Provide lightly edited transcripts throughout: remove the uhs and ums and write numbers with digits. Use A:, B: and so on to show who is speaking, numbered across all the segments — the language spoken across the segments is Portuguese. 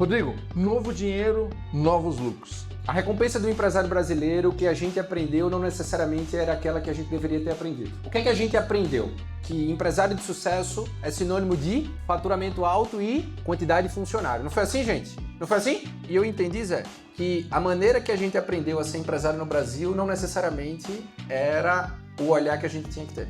A: Rodrigo, novo dinheiro, novos lucros.
B: A recompensa do empresário brasileiro que a gente aprendeu não necessariamente era aquela que a gente deveria ter aprendido. O que é que a gente aprendeu? Que empresário de sucesso é sinônimo de faturamento alto e quantidade de funcionário. Não foi assim, gente? Não foi assim? E eu entendi, Zé, que a maneira que a gente aprendeu a ser empresário no Brasil não necessariamente era o olhar que a gente tinha que ter.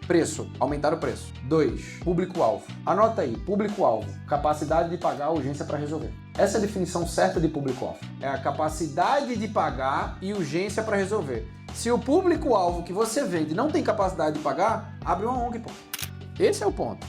B: Preço, aumentar o preço. 2. Público-alvo. Anota aí, público-alvo, capacidade de pagar a urgência para resolver. Essa é a definição certa de público-alvo. É a capacidade de pagar e urgência para resolver. Se o público-alvo que você vende não tem capacidade de pagar, abre uma ONG, pô. Esse é o ponto.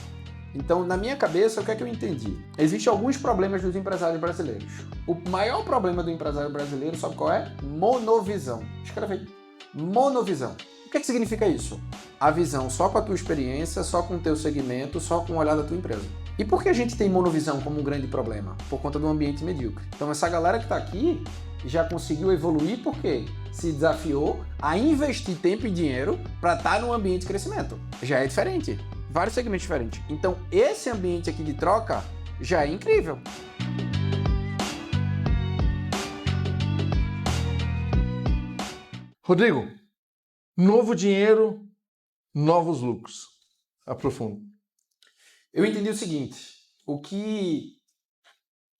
B: Então, na minha cabeça, o que é que eu entendi? Existem alguns problemas dos empresários brasileiros. O maior problema do empresário brasileiro, sabe qual é? Monovisão. Escreve aí. Monovisão. O que é que significa isso? A visão só com a tua experiência, só com o teu segmento, só com o olhar da tua empresa. E por que a gente tem monovisão como um grande problema? Por conta do ambiente medíocre. Então essa galera que está aqui já conseguiu evoluir porque se desafiou a investir tempo e dinheiro para estar num ambiente de crescimento. Já é diferente. Vários segmentos diferentes. Então esse ambiente aqui de troca já é incrível.
A: Rodrigo, novo dinheiro, novos lucros. Aprofundo.
B: Eu entendi o seguinte,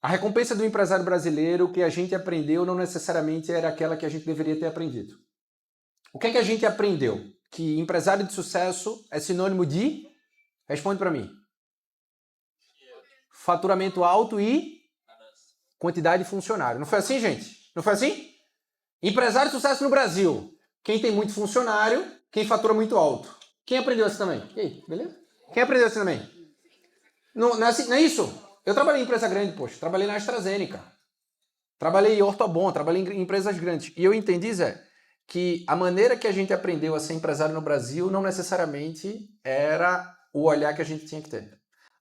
B: a recompensa do empresário brasileiro que a gente aprendeu não necessariamente era aquela que a gente deveria ter aprendido. O que é que a gente aprendeu? Que empresário de sucesso é sinônimo de... Responde para mim. Faturamento alto e quantidade de funcionário. Não foi assim, gente? Não foi assim? Empresário de sucesso no Brasil. Quem tem muito funcionário, quem fatura muito alto. Quem aprendeu assim também? E aí, beleza? Quem aprendeu assim também? Não é assim, não é isso? Eu trabalhei em empresa grande, poxa. Trabalhei na AstraZeneca. Trabalhei em Ortobon, trabalhei em empresas grandes. E eu entendi, Zé, que a maneira que a gente aprendeu a ser empresário no Brasil não necessariamente era o olhar que a gente tinha que ter.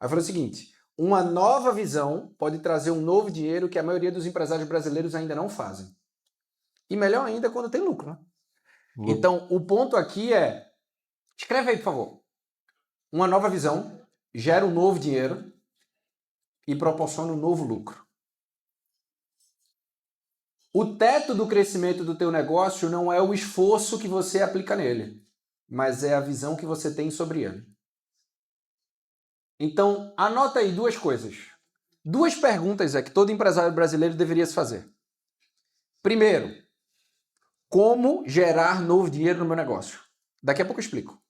B: Aí eu falei o seguinte, uma nova visão pode trazer um novo dinheiro que a maioria dos empresários brasileiros ainda não fazem. E melhor ainda quando tem lucro, né? Então, o ponto aqui é... Escreve aí, por favor. Uma nova visão gera um novo dinheiro e proporciona um novo lucro. O teto do crescimento do teu negócio não é o esforço que você aplica nele, mas é a visão que você tem sobre ele. Então, anota aí duas coisas. Duas perguntas que todo empresário brasileiro deveria se fazer. Primeiro, como gerar novo dinheiro no meu negócio? Daqui a pouco eu explico.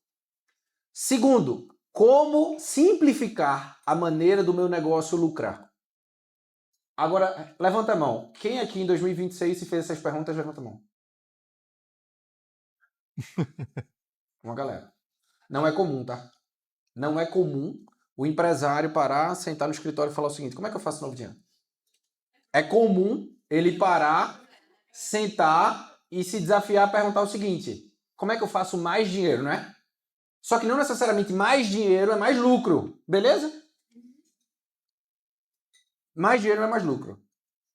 B: Segundo, como simplificar a maneira do meu negócio lucrar? Agora, levanta a mão. Quem aqui em 2026 se fez essas perguntas, levanta a mão. Uma galera. Não é comum, tá? Não é comum o empresário parar, sentar no escritório e falar o seguinte, como é que eu faço novo dinheiro? É comum ele parar, sentar e se desafiar a perguntar o seguinte, como é que eu faço mais dinheiro, né? Só que não necessariamente mais dinheiro é mais lucro, beleza? Mais dinheiro é mais lucro.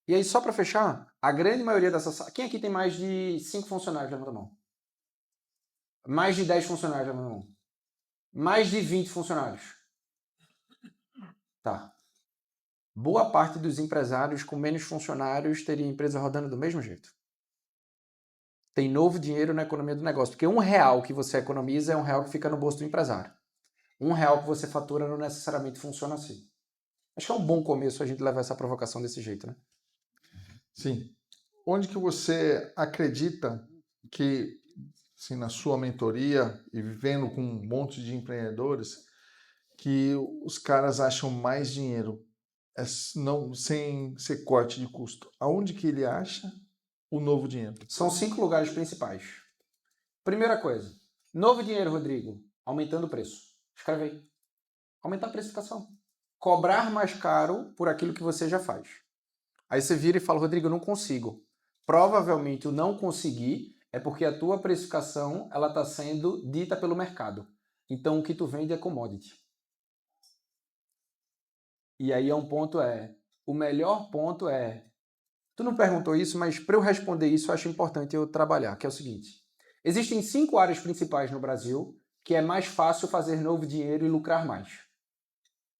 B: E aí, só para fechar, a grande maioria dessas... Quem aqui tem mais de 5 funcionários? Levanta a mão. Mais de 10 funcionários? Levanta a mão. Mais de 20 funcionários? Tá. Boa parte dos empresários com menos funcionários teria a empresa rodando do mesmo jeito. Tem novo dinheiro na economia do negócio. Porque R$1 que você economiza é R$1 que fica no bolso do empresário. R$1 que você fatura não necessariamente funciona assim. Acho que é um bom começo a gente levar essa provocação desse jeito, né?
A: Sim. Onde que você acredita que, assim, na sua mentoria e vivendo com um monte de empreendedores, que os caras acham mais dinheiro não, sem ser corte de custo? Aonde que ele acha o novo dinheiro?
B: São 5 lugares principais. Primeira coisa, novo dinheiro, Rodrigo, aumentando o preço. Escreve aí. Aumentar a precificação. Cobrar mais caro por aquilo que você já faz. Aí você vira e fala, Rodrigo, eu não consigo. Provavelmente o não conseguir é porque a tua precificação ela está sendo dita pelo mercado. Então o que tu vende é commodity. E aí o melhor ponto é, tu não perguntou isso, mas para eu responder isso eu acho importante eu trabalhar, que é o seguinte. Existem 5 áreas principais no Brasil que é mais fácil fazer novo dinheiro e lucrar mais.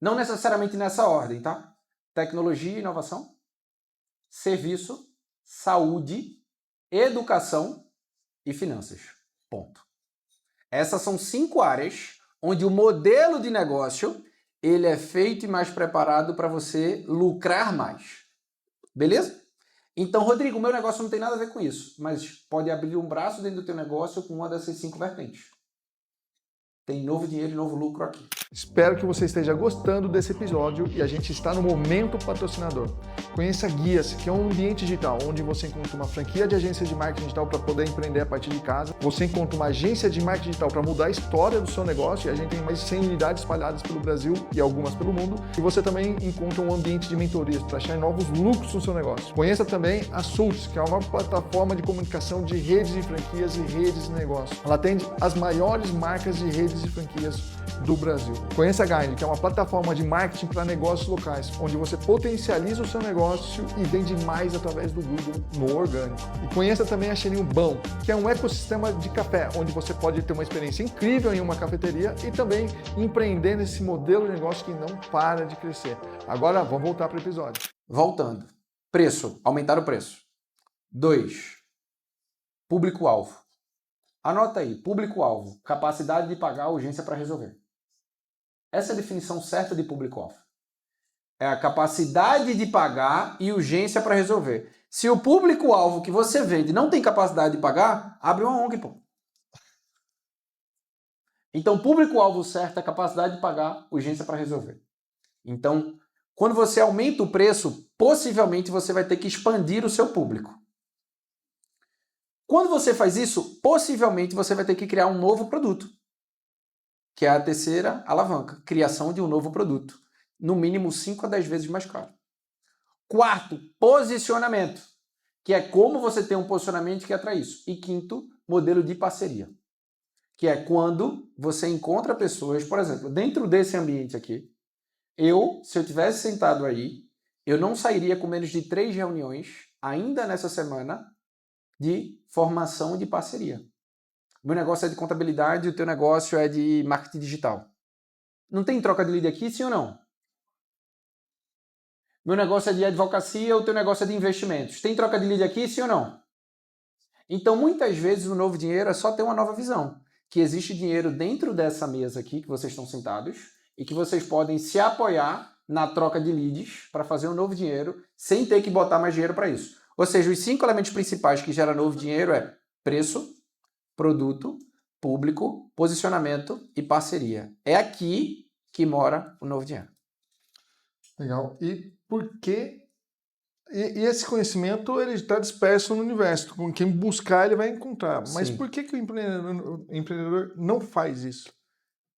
B: Não necessariamente nessa ordem, tá? tecnologia e inovação, serviço, saúde, educação e finanças. Ponto. Essas são 5 áreas onde o modelo de negócio ele é feito e mais preparado para você lucrar mais. Beleza? Então, Rodrigo, o meu negócio não tem nada a ver com isso, mas pode abrir um braço dentro do teu negócio com uma dessas 5 vertentes. Tem novo dinheiro e novo lucro aqui.
A: Espero que você esteja gostando desse episódio e a gente está no Momento Patrocinador. Conheça Guia-se, que é um ambiente digital onde você encontra uma franquia de agência de marketing digital para poder empreender a partir de casa. Você encontra uma agência de marketing digital para mudar a história do seu negócio e a gente tem mais de 100 unidades espalhadas pelo Brasil e algumas pelo mundo. E você também encontra um ambiente de mentorias para achar novos lucros no seu negócio. Conheça também a Sults, que é uma plataforma de comunicação de redes de franquias e redes de negócio. Ela atende as maiores marcas de redes de franquias do Brasil. Conheça a Guide, que é uma plataforma de marketing para negócios locais, onde você potencializa o seu negócio e vende mais através do Google no orgânico. E conheça também a Cheirinho Bom, que é um ecossistema de café, onde você pode ter uma experiência incrível em uma cafeteria e também empreender nesse modelo de negócio que não para de crescer. Agora, vamos voltar para o episódio.
B: Voltando. Preço. Aumentar o preço. 2. Público-alvo. Anota aí. Público-alvo. Capacidade de pagar, urgência para resolver. Essa é a definição certa de público-alvo. É a capacidade de pagar e urgência para resolver. Se o público-alvo que você vende não tem capacidade de pagar, abre uma ONG, pô. Então, público-alvo certo é a capacidade de pagar, urgência para resolver. Então, quando você aumenta o preço, possivelmente você vai ter que expandir o seu público. Quando você faz isso, possivelmente você vai ter que criar um novo produto, que é a terceira alavanca, criação de um novo produto, no mínimo 5 a 10 vezes mais caro. 4, posicionamento, que é como você tem um posicionamento que atrai isso. E 5º, modelo de parceria, que é quando você encontra pessoas, por exemplo, dentro desse ambiente aqui, se eu tivesse sentado aí, eu não sairia com menos de 3 reuniões, ainda nessa semana, de formação de parceria. Meu negócio é de contabilidade, o teu negócio é de marketing digital. Não tem troca de lead aqui, sim ou não? Meu negócio é de advocacia, o teu negócio é de investimentos. Tem troca de lead aqui, sim ou não? Então, muitas vezes, o novo dinheiro é só ter uma nova visão. Que existe dinheiro dentro dessa mesa aqui, que vocês estão sentados, e que vocês podem se apoiar na troca de leads para fazer um novo dinheiro, sem ter que botar mais dinheiro para isso. Ou seja, os 5 elementos principais que geram novo dinheiro é preço, produto, público, posicionamento e parceria. É aqui que mora o novo dinheiro.
A: Legal. E por que... E esse conhecimento ele está disperso no universo. Com quem buscar, ele vai encontrar. Mas
B: Sim.
A: por que o empreendedor não faz isso?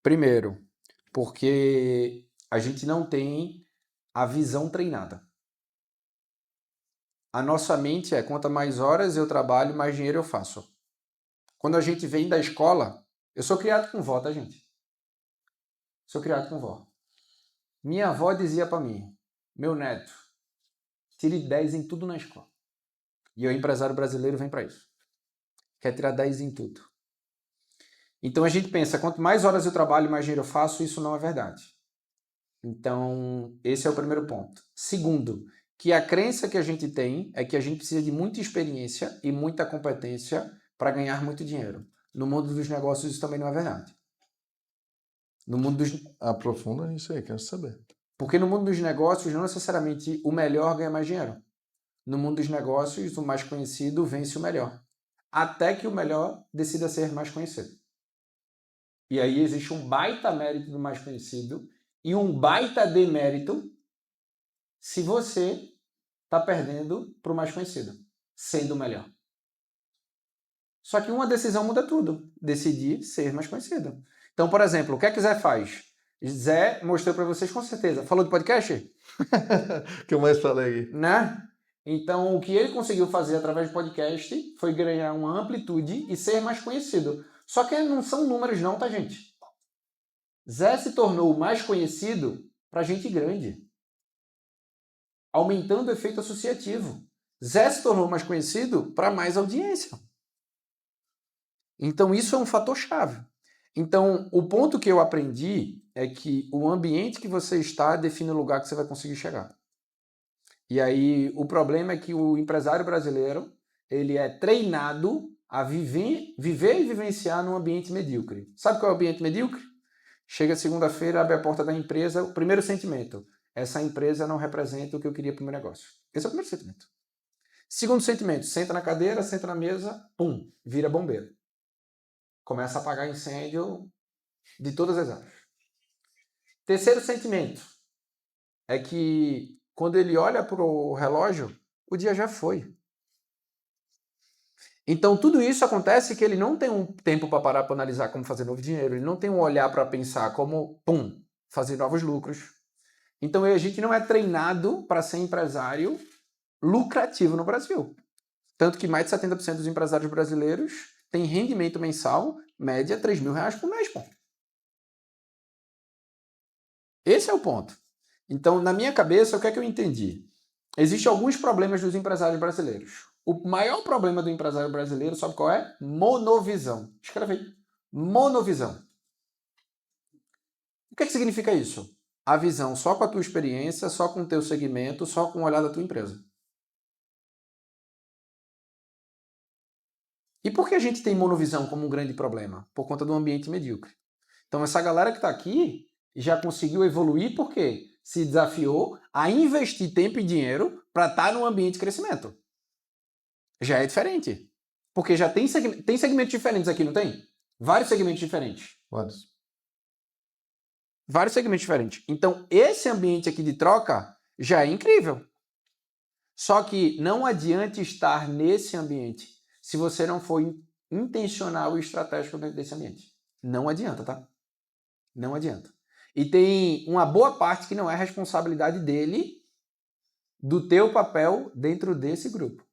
B: Primeiro, porque a gente não tem a visão treinada. A nossa mente é, quanto mais horas eu trabalho, mais dinheiro eu faço. Quando a gente vem da escola, eu sou criado com vó, tá, gente? Sou criado com vó. Minha avó dizia para mim, meu neto, tire 10 em tudo na escola. E o empresário brasileiro vem para isso. Quer tirar 10 em tudo. Então a gente pensa, quanto mais horas eu trabalho, mais dinheiro eu faço, isso não é verdade. Então, esse é o primeiro ponto. Segundo, que a crença que a gente tem é que a gente precisa de muita experiência e muita competência para ganhar muito dinheiro. No mundo dos negócios isso também não é verdade. No mundo dos...
A: Aprofunda isso aí, quero saber.
B: Porque no mundo dos negócios, não necessariamente o melhor ganha mais dinheiro. No mundo dos negócios, o mais conhecido vence o melhor. Até que o melhor decida ser mais conhecido. E aí existe um baita mérito do mais conhecido e um baita demérito se você está perdendo para o mais conhecido, sendo o melhor. Só que uma decisão muda tudo. Decidir ser mais conhecido. Então, por exemplo, o que é que Zé faz? Zé mostrou para vocês com certeza. Falou de podcast?
A: Que eu mais falei.
B: Né? Então, o que ele conseguiu fazer através do podcast foi ganhar uma amplitude e ser mais conhecido. Só que não são números não, tá, gente? Zé se tornou mais conhecido para gente grande, aumentando o efeito associativo. Zé se tornou mais conhecido para mais audiência. Então, isso é um fator chave. Então, o ponto que eu aprendi é que o ambiente que você está define o lugar que você vai conseguir chegar. E aí o problema é que o empresário brasileiro, ele é treinado a viver e vivenciar num ambiente medíocre. Sabe qual é o ambiente medíocre? Chega segunda-feira, abre a porta da empresa, o primeiro sentimento, essa empresa não representa o que eu queria para o meu negócio. Esse é o primeiro sentimento. Segundo sentimento, senta na cadeira, senta na mesa, pum, vira bombeiro. Começa a apagar incêndio de todas as áreas. Terceiro sentimento é que quando ele olha para o relógio, o dia já foi. Então tudo isso acontece que ele não tem um tempo para parar para analisar como fazer novo dinheiro, ele não tem um olhar para pensar como, pum, fazer novos lucros. Então a gente não é treinado para ser empresário lucrativo no Brasil. Tanto que mais de 70% dos empresários brasileiros têm rendimento mensal, média, R$3.000 por mês, pô. Esse é o ponto. Então, na minha cabeça, o que é que eu entendi? Existem alguns problemas dos empresários brasileiros. O maior problema do empresário brasileiro, sabe qual é? Monovisão. Escreve aí. Monovisão. O que é que significa isso? A visão só com a tua experiência, só com o teu segmento, só com o olhar da tua empresa. E por que a gente tem monovisão como um grande problema? Por conta do ambiente medíocre. Então, essa galera que está aqui já conseguiu evoluir porque se desafiou a investir tempo e dinheiro para estar num ambiente de crescimento. Já é diferente. Porque já tem segmentos diferentes aqui, não tem? Vários segmentos diferentes. Vários segmentos diferentes. Então, esse ambiente aqui de troca já é incrível. Só que não adianta estar nesse ambiente se você não for intencional e estratégico dentro desse ambiente. Não adianta, tá? Não adianta. E tem uma boa parte que não é responsabilidade dele, do teu papel dentro desse grupo.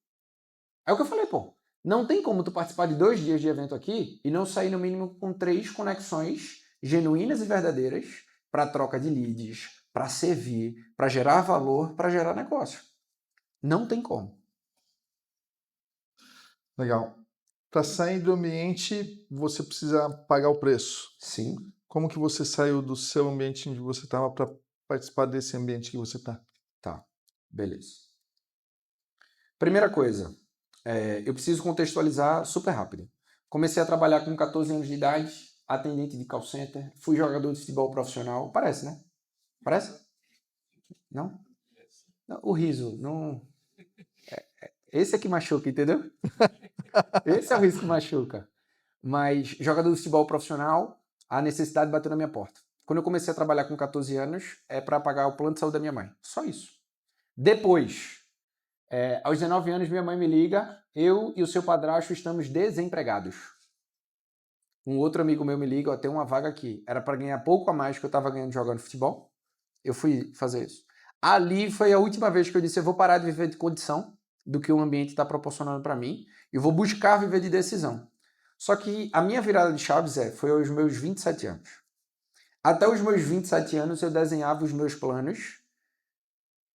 B: É o que eu falei, pô. Não tem como tu participar de 2 dias de evento aqui e não sair no mínimo com 3 conexões genuínas e verdadeiras para troca de leads, para servir, para gerar valor, para gerar negócio. Não tem como.
A: Legal. Para sair do ambiente, você precisa pagar o preço.
B: Sim.
A: Como que você saiu do seu ambiente onde você estava para participar desse ambiente que você está?
B: Tá, beleza. Primeira coisa, eu preciso contextualizar super rápido. Comecei a trabalhar com 14 anos de idade, atendente de call center, fui jogador de futebol profissional. Parece, né? Parece? Não? Não, o riso, não... Esse é que machuca, entendeu? Esse é o riso que machuca. Mas jogador de futebol profissional, a necessidade bateu na minha porta. Quando eu comecei a trabalhar com 14 anos, é para pagar o plano de saúde da minha mãe. Só isso. Depois, aos 19 anos, minha mãe me liga, eu e o seu padrasto estamos desempregados. Um outro amigo meu me liga, ó, tem uma vaga aqui. Era para ganhar pouco a mais que eu estava ganhando jogando futebol. Eu fui fazer isso. Ali foi a última vez que eu disse, eu vou parar de viver de condição do que o ambiente está proporcionando para mim e vou buscar viver de decisão. Só que a minha virada de chaves foi aos meus 27 anos. Até os meus 27 anos eu desenhava os meus planos,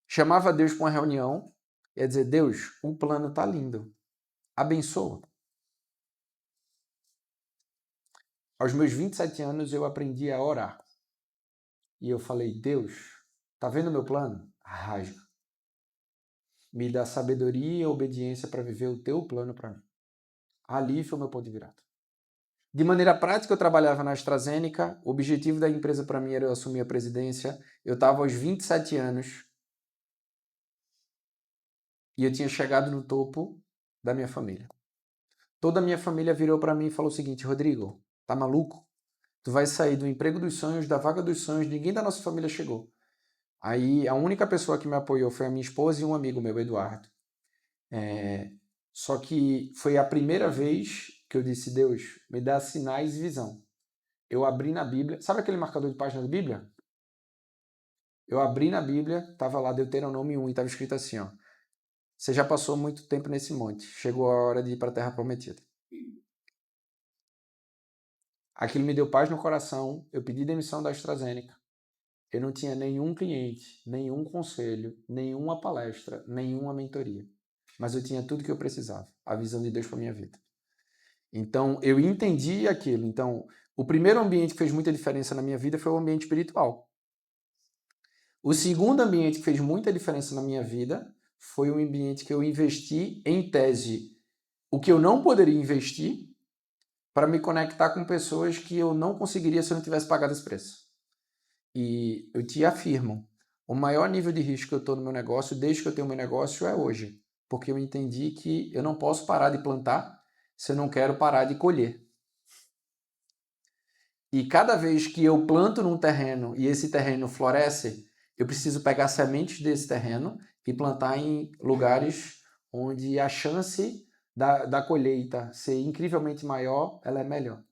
B: chamava Deus para uma reunião e ia dizer, Deus, o plano tá lindo, abençoa. Aos meus 27 anos eu aprendi a orar. E eu falei, Deus, tá vendo o meu plano? Rasga. Me dá sabedoria e obediência para viver o teu plano para mim. Ali foi o meu ponto de virada. De maneira prática, eu trabalhava na AstraZeneca, o objetivo da empresa para mim era eu assumir a presidência, eu estava aos 27 anos e eu tinha chegado no topo da minha família. Toda a minha família virou para mim e falou o seguinte, Rodrigo, tá maluco? Tu vai sair do emprego dos sonhos, da vaga dos sonhos, ninguém da nossa família chegou. Aí a única pessoa que me apoiou foi a minha esposa e um amigo meu, Eduardo. Só que foi a primeira vez que eu disse, Deus, me dá sinais e visão. Eu abri na Bíblia, sabe aquele marcador de página da Bíblia? Eu abri na Bíblia, estava lá Deuteronômio 1 e estava escrito assim, ó, você já passou muito tempo nesse monte, chegou a hora de ir para a Terra Prometida. Aquilo me deu paz no coração, eu pedi demissão da AstraZeneca. Eu não tinha nenhum cliente, nenhum conselho, nenhuma palestra, nenhuma mentoria. Mas eu tinha tudo que eu precisava, a visão de Deus para minha vida. Então, eu entendi aquilo. Então, o primeiro ambiente que fez muita diferença na minha vida foi o ambiente espiritual. O segundo ambiente que fez muita diferença na minha vida foi um ambiente que eu investi, em tese, o que eu não poderia investir para me conectar com pessoas que eu não conseguiria se eu não tivesse pagado esse preço. E eu te afirmo, o maior nível de risco que eu estou no meu negócio, desde que eu tenho meu negócio, é hoje. Porque eu entendi que eu não posso parar de plantar se eu não quero parar de colher. E cada vez que eu planto num terreno e esse terreno floresce, eu preciso pegar sementes desse terreno e plantar em lugares onde a chance da colheita ser incrivelmente maior, ela é melhor.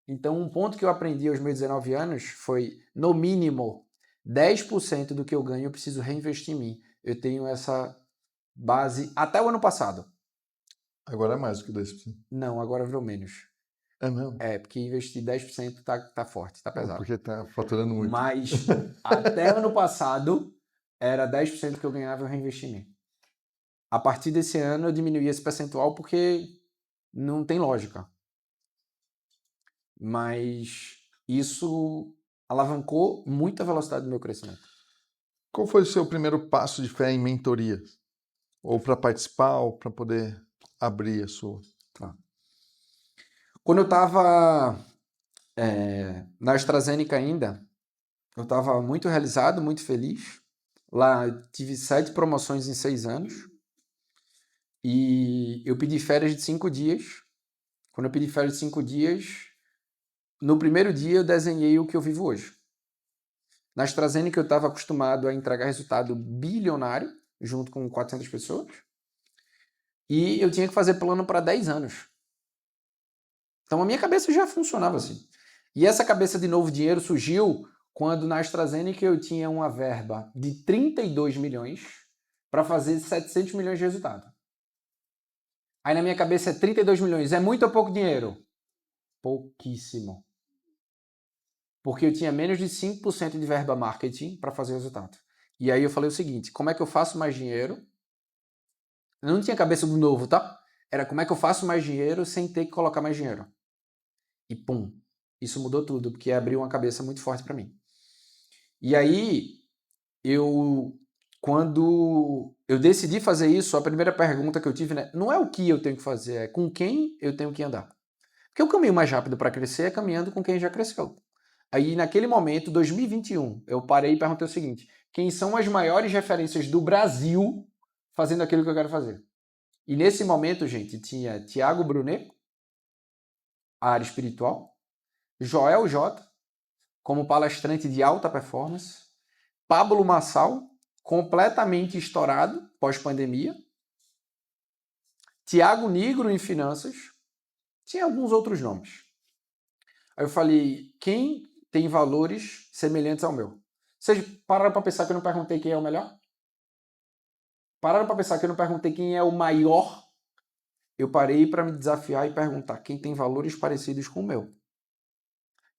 B: Então, um ponto que eu aprendi aos meus 19 anos foi, no mínimo, 10% do que eu ganho eu preciso reinvestir em mim. Eu tenho essa base até o ano passado.
A: Agora é mais do que 10%.
B: Não, agora virou menos.
A: É mesmo?
B: É, porque investir 10% tá forte, tá pesado.
A: Porque tá faturando muito.
B: Mas até ano passado, era 10% do que eu ganhava eu reinvesti em mim. A partir desse ano, eu diminuí esse percentual porque não tem lógica. Mas isso alavancou muito a velocidade do meu crescimento.
A: Qual foi o seu primeiro passo de fé em mentoria? Ou para participar, ou para poder abrir a sua?
B: Tá. Quando eu estava na AstraZeneca ainda, eu estava muito realizado, muito feliz. Lá eu tive 7 promoções em 6 anos. E eu pedi férias de 5 dias. Quando eu pedi férias de 5 dias, no primeiro dia eu desenhei o que eu vivo hoje. Na AstraZeneca eu estava acostumado a entregar resultado bilionário, junto com 400 pessoas. E eu tinha que fazer plano para 10 anos. Então a minha cabeça já funcionava assim. E essa cabeça de novo dinheiro surgiu quando na AstraZeneca eu tinha uma verba de 32 milhões para fazer 700 milhões de resultado. Aí na minha cabeça é 32 milhões. É muito ou pouco dinheiro? Pouquíssimo. Porque eu tinha menos de 5% de verba marketing para fazer resultado. E aí eu falei o seguinte, como é que eu faço mais dinheiro? Eu não tinha cabeça do novo, tá? Era como é que eu faço mais dinheiro sem ter que colocar mais dinheiro. E pum, isso mudou tudo, porque abriu uma cabeça muito forte para mim. E aí, quando eu decidi fazer isso, a primeira pergunta que eu tive, né, não é o que eu tenho que fazer, é com quem eu tenho que andar. Porque o caminho mais rápido para crescer é caminhando com quem já cresceu. Aí, naquele momento, 2021, eu parei e perguntei o seguinte, quem são as maiores referências do Brasil fazendo aquilo que eu quero fazer? E nesse momento, gente, tinha Thiago Brunet, a área espiritual, Joel J, como palestrante de alta performance, Pablo Massal, completamente estourado pós-pandemia, Thiago Nigro em finanças, tinha alguns outros nomes. Aí eu falei, quem tem valores semelhantes ao meu? Vocês pararam para pensar que eu não perguntei quem é o melhor? Pararam para pensar que eu não perguntei quem é o maior? Eu parei para me desafiar e perguntar quem tem valores parecidos com o meu.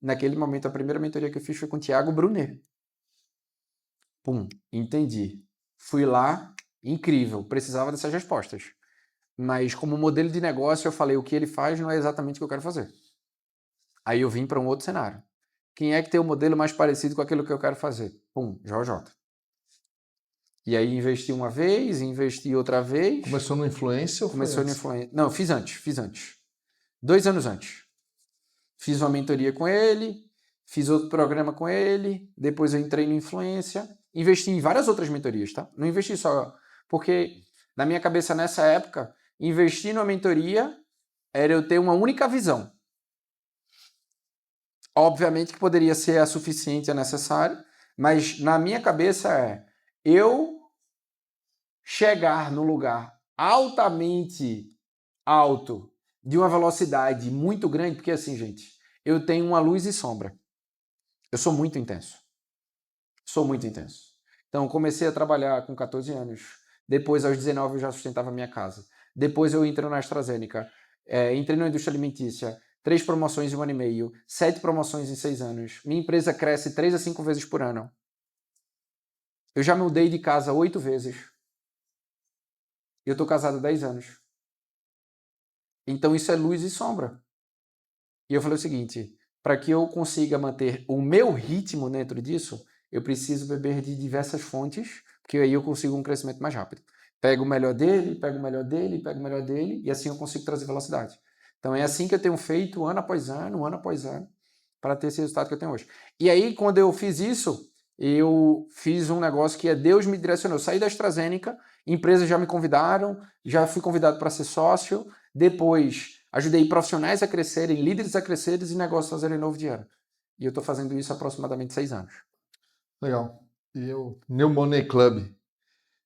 B: Naquele momento, a primeira mentoria que eu fiz foi com o Thiago Brunet. Pum, entendi. Fui lá, incrível, precisava dessas respostas. Mas como modelo de negócio, eu falei, o que ele faz não é exatamente o que eu quero fazer. Aí eu vim para um outro cenário. Quem é que tem o modelo mais parecido com aquilo que eu quero fazer? Pum, JJ. E aí investi uma vez, investi outra vez.
A: Começou no Influência ou
B: Começou no Influência? Não, fiz antes. 2 anos antes. Fiz uma mentoria com ele, fiz outro programa com ele, depois eu entrei no Influência, investi em várias outras mentorias, tá? Não investi só, porque na minha cabeça nessa época, investir numa mentoria era eu ter uma única visão. Obviamente que poderia ser a suficiente, a necessária, mas na minha cabeça é eu chegar num lugar altamente alto, de uma velocidade muito grande, porque assim, gente, eu tenho uma luz e sombra. Eu sou muito intenso. Então, comecei a trabalhar com 14 anos. Depois, aos 19, eu já sustentava a minha casa. Depois, eu entrei na AstraZeneca. Entrei na indústria alimentícia. 3 promoções em 1 ano e meio. 7 promoções em 6 anos. Minha empresa cresce 3 a 5 vezes por ano. Eu já mudei de casa 8 vezes. Eu estou casado há 10 anos. Então, isso é luz e sombra. E eu falei o seguinte, para que eu consiga manter o meu ritmo dentro disso, eu preciso beber de diversas fontes, porque aí eu consigo um crescimento mais rápido. Pego o melhor dele, pego o melhor dele, pego o melhor dele, e assim eu consigo trazer velocidade. Então é assim que eu tenho feito ano após ano, para ter esse resultado que eu tenho hoje. E aí, quando eu fiz isso, eu fiz um negócio que Deus me direcionou. Eu saí da AstraZeneca, empresas já me convidaram, já fui convidado para ser sócio, depois ajudei profissionais a crescerem, líderes a crescerem e negócios a fazerem novo dinheiro. E eu estou fazendo isso há aproximadamente 6 anos.
A: Legal. E o New Money Club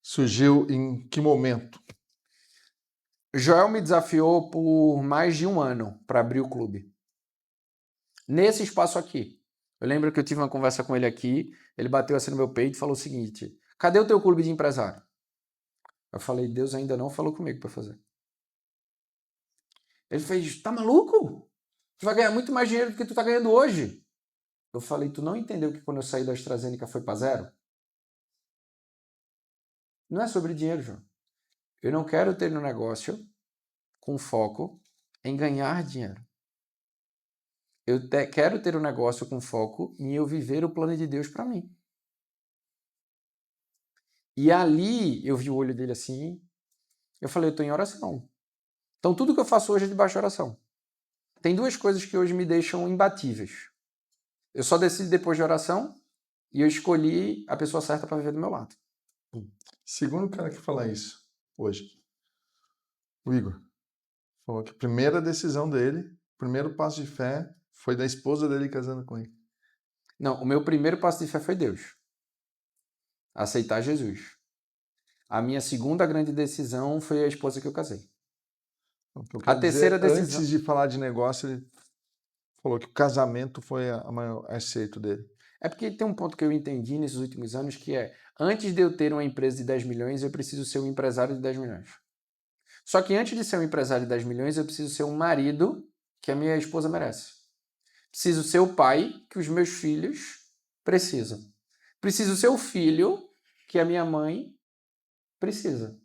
A: surgiu em que momento?
B: Joel me desafiou por mais de um ano para abrir o clube. Nesse espaço aqui. Eu lembro que eu tive uma conversa com ele aqui, ele bateu assim no meu peito e falou o seguinte: cadê o teu clube de empresário? Eu falei: Deus ainda não falou comigo para fazer. Ele fez: tá maluco? Tu vai ganhar muito mais dinheiro do que tu tá ganhando hoje. Eu falei: tu não entendeu que quando eu saí da AstraZeneca foi para zero? Não é sobre dinheiro, João. Eu não quero ter um negócio com foco em ganhar dinheiro. Eu quero ter um negócio com foco em eu viver o plano de Deus para mim. E ali eu vi o olho dele assim, eu falei: eu estou em oração. Então tudo que eu faço hoje é debaixo de oração. Tem duas coisas que hoje me deixam imbatíveis. Eu só decido depois de oração e eu escolhi a pessoa certa para viver do meu lado.
A: Segundo cara que fala isso hoje, o Igor, falou que a primeira decisão dele, o primeiro passo de fé, foi da esposa dele casando com ele.
B: Não, o meu primeiro passo de fé foi Deus. Aceitar Jesus. A minha segunda grande decisão foi a esposa que eu casei.
A: A
B: terceira decisão...
A: Antes de falar de negócio, ele falou que o casamento foi a maior aceito dele.
B: É porque tem um ponto que eu entendi nesses últimos anos que é, antes de eu ter uma empresa de 10 milhões, eu preciso ser um empresário de 10 milhões. Só que antes de ser um empresário de 10 milhões, eu preciso ser um marido que a minha esposa merece. Preciso ser o pai que os meus filhos precisam. Preciso ser o filho que a minha mãe precisa.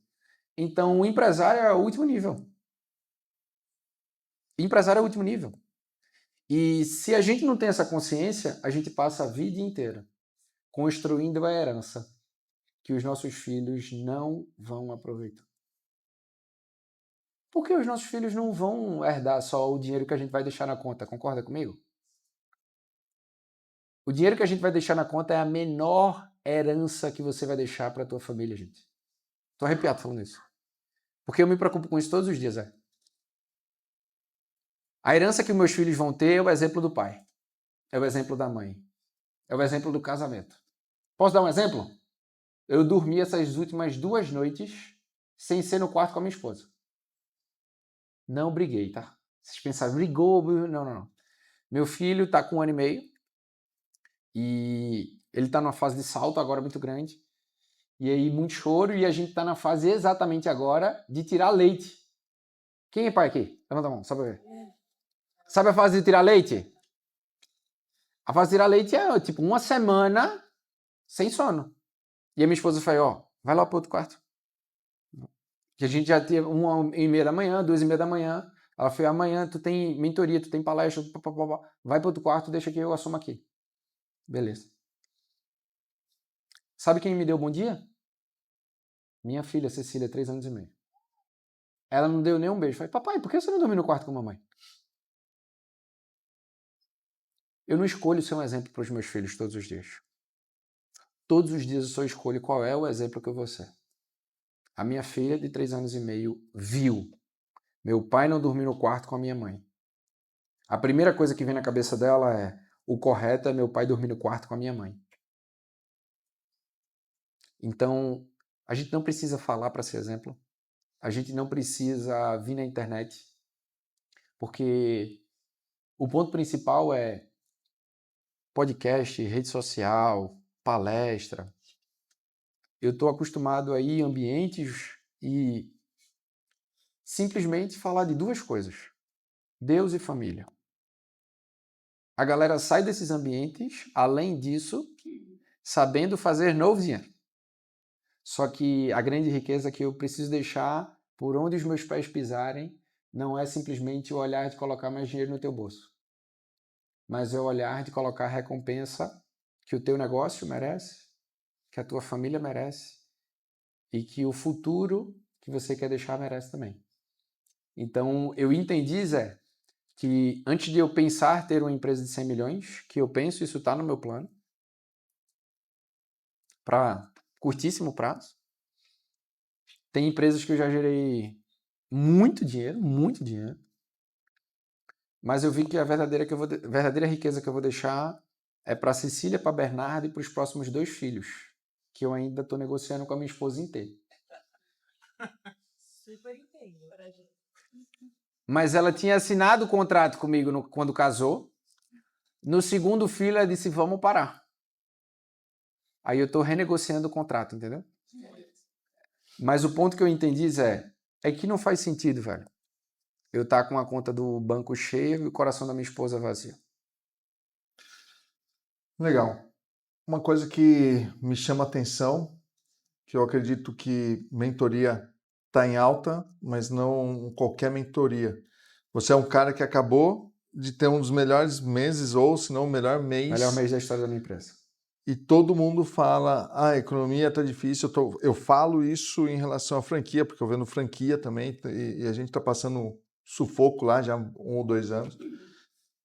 B: Então, o empresário é o último nível. Empresário é o último nível. E se a gente não tem essa consciência, a gente passa a vida inteira construindo a herança que os nossos filhos não vão aproveitar. Porque os nossos filhos não vão herdar só o dinheiro que a gente vai deixar na conta, concorda comigo? O dinheiro que a gente vai deixar na conta é a menor herança que você vai deixar para a tua família, gente. Tô arrepiado falando isso. Porque eu me preocupo com isso todos os dias, A herança que meus filhos vão ter é o exemplo do pai. É o exemplo da mãe. É o exemplo do casamento. Posso dar um exemplo? Eu dormi essas últimas 2 noites sem ser no quarto com a minha esposa. Não briguei, tá? Vocês pensaram, brigou? Não. Meu filho tá com 1 ano e meio e ele tá numa fase de salto agora muito grande. E aí, muito choro, e a gente tá na fase exatamente agora de tirar leite. Quem é pai aqui? Levanta a mão, só pra ver. Sabe a fase de tirar leite? A fase de tirar leite é tipo 1 semana sem sono. E a minha esposa falou: vai lá pro outro quarto. Que a gente já teve 1h30 da manhã, 2h30 da manhã. Ela falou: amanhã tu tem mentoria, tu tem palestra, vai pro outro quarto, deixa que eu assumo aqui. Beleza. Sabe quem me deu bom dia? Minha filha, Cecília, 3 anos e meio. Ela não deu nem um beijo. Falei: papai, por que você não dorme no quarto com a mamãe? Eu não escolho ser um exemplo para os meus filhos todos os dias. Todos os dias eu só escolho qual é o exemplo que eu vou ser. A minha filha, de 3 anos e meio, viu meu pai não dormir no quarto com a minha mãe. A primeira coisa que vem na cabeça dela é: o correto é meu pai dormir no quarto com a minha mãe. Então, a gente não precisa falar para ser exemplo. A gente não precisa vir na internet. Porque o ponto principal é podcast, rede social, palestra. Eu estou acostumado a ir em ambientes e simplesmente falar de 2 coisas: Deus e família. A galera sai desses ambientes, além disso, sabendo fazer novo dinheiro. Só que a grande riqueza que eu preciso deixar por onde os meus pés pisarem não é simplesmente o olhar de colocar mais dinheiro no teu bolso, mas é o olhar de colocar recompensa que o teu negócio merece, que a tua família merece e que o futuro que você quer deixar merece também. Então, eu entendi, Zé, que antes de eu pensar ter uma empresa de 100 milhões, que eu penso, isso está no meu plano, para curtíssimo prazo. Tem empresas que eu já gerei muito dinheiro, mas eu vi que a verdadeira riqueza que eu vou deixar é para a Cecília, para a Bernardo e para os próximos 2 filhos, que eu ainda estou negociando com a minha esposa inteira.
C: Super entendo.
B: Mas ela tinha assinado o contrato comigo quando casou. No segundo filho, ela disse, vamos parar. Aí eu estou renegociando o contrato, entendeu? Mas o ponto que eu entendi, Zé, é que não faz sentido, velho. Eu estar com a conta do banco cheia e o coração da minha esposa vazio.
A: Legal. Uma coisa que me chama a atenção, que eu acredito que mentoria está em alta, mas não qualquer mentoria. Você é um cara que acabou de ter um dos melhores meses, ou se não o melhor mês.
B: Melhor mês da história da minha empresa.
A: E todo mundo fala, a economia está difícil. Eu falo isso em relação à franquia, porque eu vendo franquia também, e a gente está passando sufoco lá já há 1 ou 2 anos.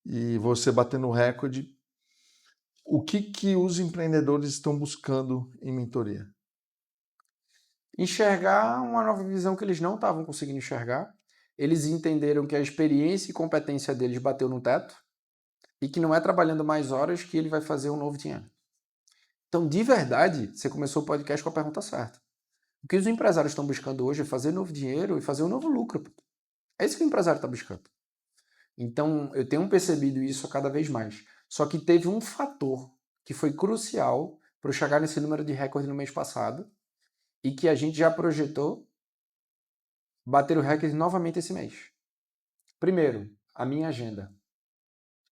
A: E você batendo recorde. O que os empreendedores estão buscando em mentoria?
B: Enxergar uma nova visão que eles não estavam conseguindo enxergar. Eles entenderam que a experiência e competência deles bateu no teto e que não é trabalhando mais horas que ele vai fazer um novo dinheiro. Então, de verdade, você começou o podcast com a pergunta certa. O que os empresários estão buscando hoje é fazer novo dinheiro e fazer um novo lucro. É isso que o empresário está buscando. Então, eu tenho percebido isso a cada vez mais. Só que teve um fator que foi crucial para eu chegar nesse número de recorde no mês passado e que a gente já projetou bater o recorde novamente esse mês. Primeiro, a minha agenda.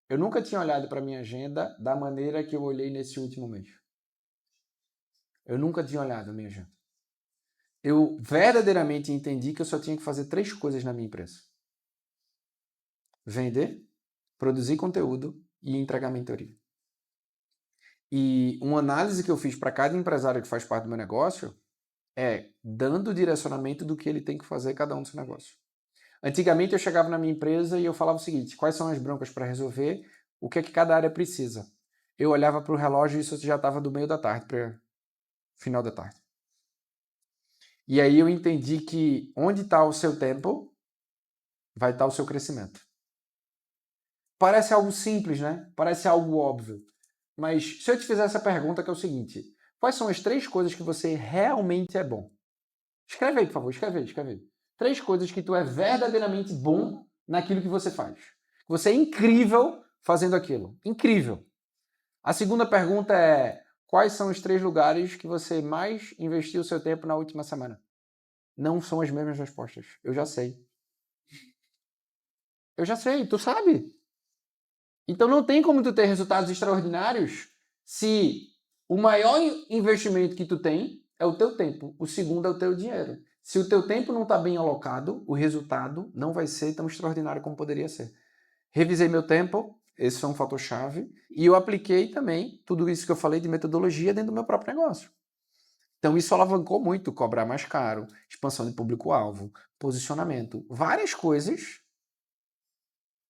B: Eu nunca tinha olhado para a minha agenda da maneira que eu olhei nesse último mês. Eu nunca tinha olhado a minha agenda. Eu verdadeiramente entendi que eu só tinha que fazer 3 coisas na minha empresa. Vender, produzir conteúdo e entregar mentoria. E uma análise que eu fiz para cada empresário que faz parte do meu negócio é dando o direcionamento do que ele tem que fazer cada um do seu negócio. Antigamente eu chegava na minha empresa e eu falava o seguinte, quais são as broncas para resolver, o que é que cada área precisa. Eu olhava para o relógio e isso já estava do meio da tarde para final da tarde. E aí eu entendi que onde está o seu tempo, vai estar o seu crescimento. Parece algo simples, né? Parece algo óbvio. Mas se eu te fizer essa pergunta, que é o seguinte, quais são as 3 coisas que você realmente é bom? Escreve aí, por favor, escreve aí. 3 coisas que tu é verdadeiramente bom naquilo que você faz. Você é incrível fazendo aquilo. Incrível. A segunda pergunta é, quais são os 3 lugares que você mais investiu o seu tempo na última semana? Não são as mesmas respostas. Eu já sei. Tu sabe. Então não tem como tu ter resultados extraordinários se o maior investimento que tu tem é o teu tempo, o segundo é o teu dinheiro. Se o teu tempo não está bem alocado, o resultado não vai ser tão extraordinário como poderia ser. Revisei meu tempo, esse foi um fator-chave, e eu apliquei também tudo isso que eu falei de metodologia dentro do meu próprio negócio. Então isso alavancou muito, cobrar mais caro, expansão de público-alvo, posicionamento, várias coisas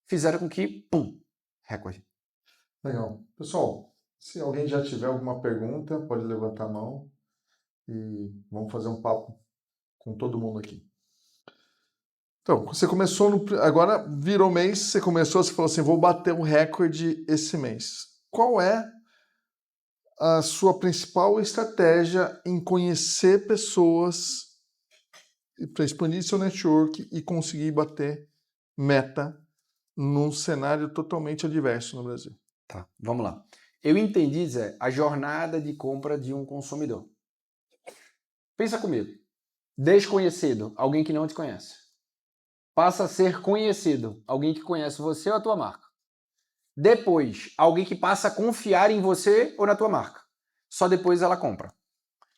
B: fizeram com que, pum, recorde.
A: Legal. Pessoal, se alguém já tiver alguma pergunta, pode levantar a mão e vamos fazer um papo com todo mundo aqui. Então, você começou, agora virou mês, você falou assim, vou bater um recorde esse mês. Qual é a sua principal estratégia em conhecer pessoas para expandir seu network e conseguir bater meta num cenário totalmente adverso no Brasil?
B: Tá, vamos lá. Eu entendi, Zé, a jornada de compra de um consumidor. Pensa comigo. Desconhecido, alguém que não te conhece. Passa a ser conhecido, alguém que conhece você ou a tua marca. Depois, alguém que passa a confiar em você ou na tua marca. Só depois ela compra.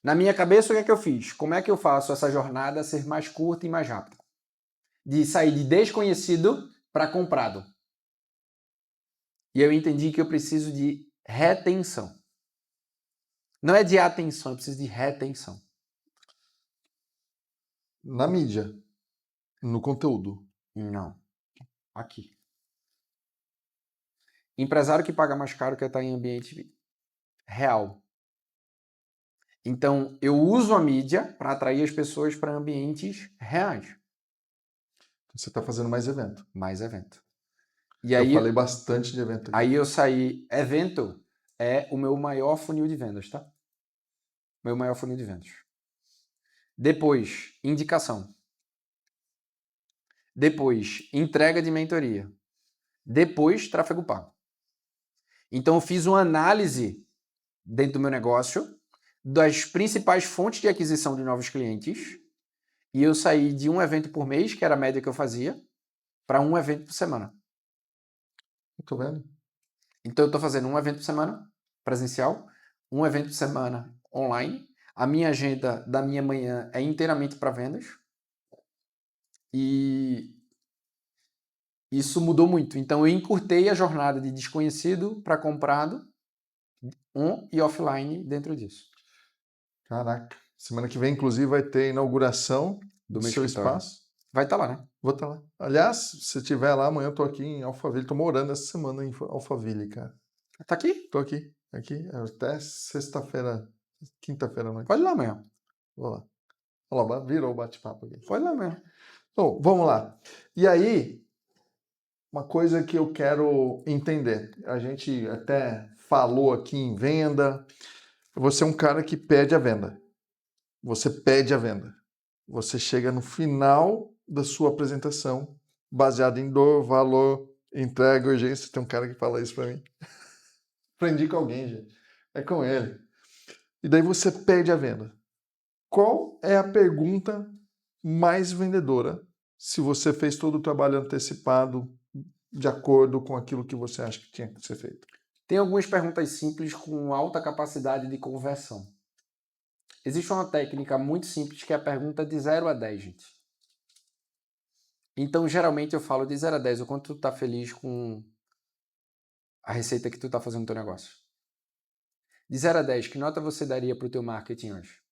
B: Na minha cabeça, o que é que eu fiz? Como é que eu faço essa jornada ser mais curta e mais rápida? De sair de desconhecido para comprado. E eu entendi que eu preciso de retenção. Não é de atenção, eu preciso de retenção.
A: Na mídia, no conteúdo.
B: Não. Aqui. Empresário que paga mais caro quer estar em ambiente real. Então, eu uso a mídia para atrair as pessoas para ambientes reais.
A: Você está fazendo mais evento.
B: Mais evento. E
A: Eu
B: aí,
A: falei bastante de evento aqui.
B: Aí eu saí. Evento é o meu maior funil de vendas, tá? Meu maior funil de vendas. Depois, indicação. Depois, entrega de mentoria. Depois, tráfego pago. Então, eu fiz uma análise dentro do meu negócio das principais fontes de aquisição de novos clientes e eu saí de um evento por mês, que era a média que eu fazia, para um evento por semana.
A: Tô vendo.
B: Então, eu estou fazendo um evento por semana, presencial, um evento por semana online. A minha agenda da minha manhã é inteiramente para vendas. E isso mudou muito. Então, eu encurtei a jornada de desconhecido para comprado, on e offline dentro disso.
A: Caraca. Semana que vem, inclusive, vai ter inauguração do
B: meu
A: seu
B: escritório.
A: espaço.
B: Vai estar lá, né?
A: Vou estar lá. Aliás, se estiver lá, amanhã eu tô aqui em Alphaville. Tô morando essa semana em Alphaville, cara.
B: Tá aqui?
A: Tô aqui. Aqui. Até sexta-feira, quinta-feira à noite.
B: Pode ir lá amanhã.
A: Vou lá. Olha lá, virou o bate-papo aqui.
B: Pode ir lá amanhã.
A: Bom, vamos lá. E aí, uma coisa que eu quero entender. A gente até falou aqui em venda. Você é um cara que pede a venda. Você pede a venda. Você chega no final da sua apresentação, baseado em dor, valor, entrega, urgência. Tem um cara que fala isso para mim. Aprendi com alguém, gente. É com ele. E daí você pede a venda. Qual é a pergunta mais vendedora se você fez todo o trabalho antecipado de acordo com aquilo que você acha que tinha que ser feito?
B: Tem algumas perguntas simples com alta capacidade de conversão. Existe uma técnica muito simples que é a pergunta de 0 a 10, gente. Então, geralmente eu falo de 0 a 10, o quanto tu tá feliz com a receita que tu tá fazendo no teu negócio. De 0 a 10, que nota você daria para o teu marketing hoje?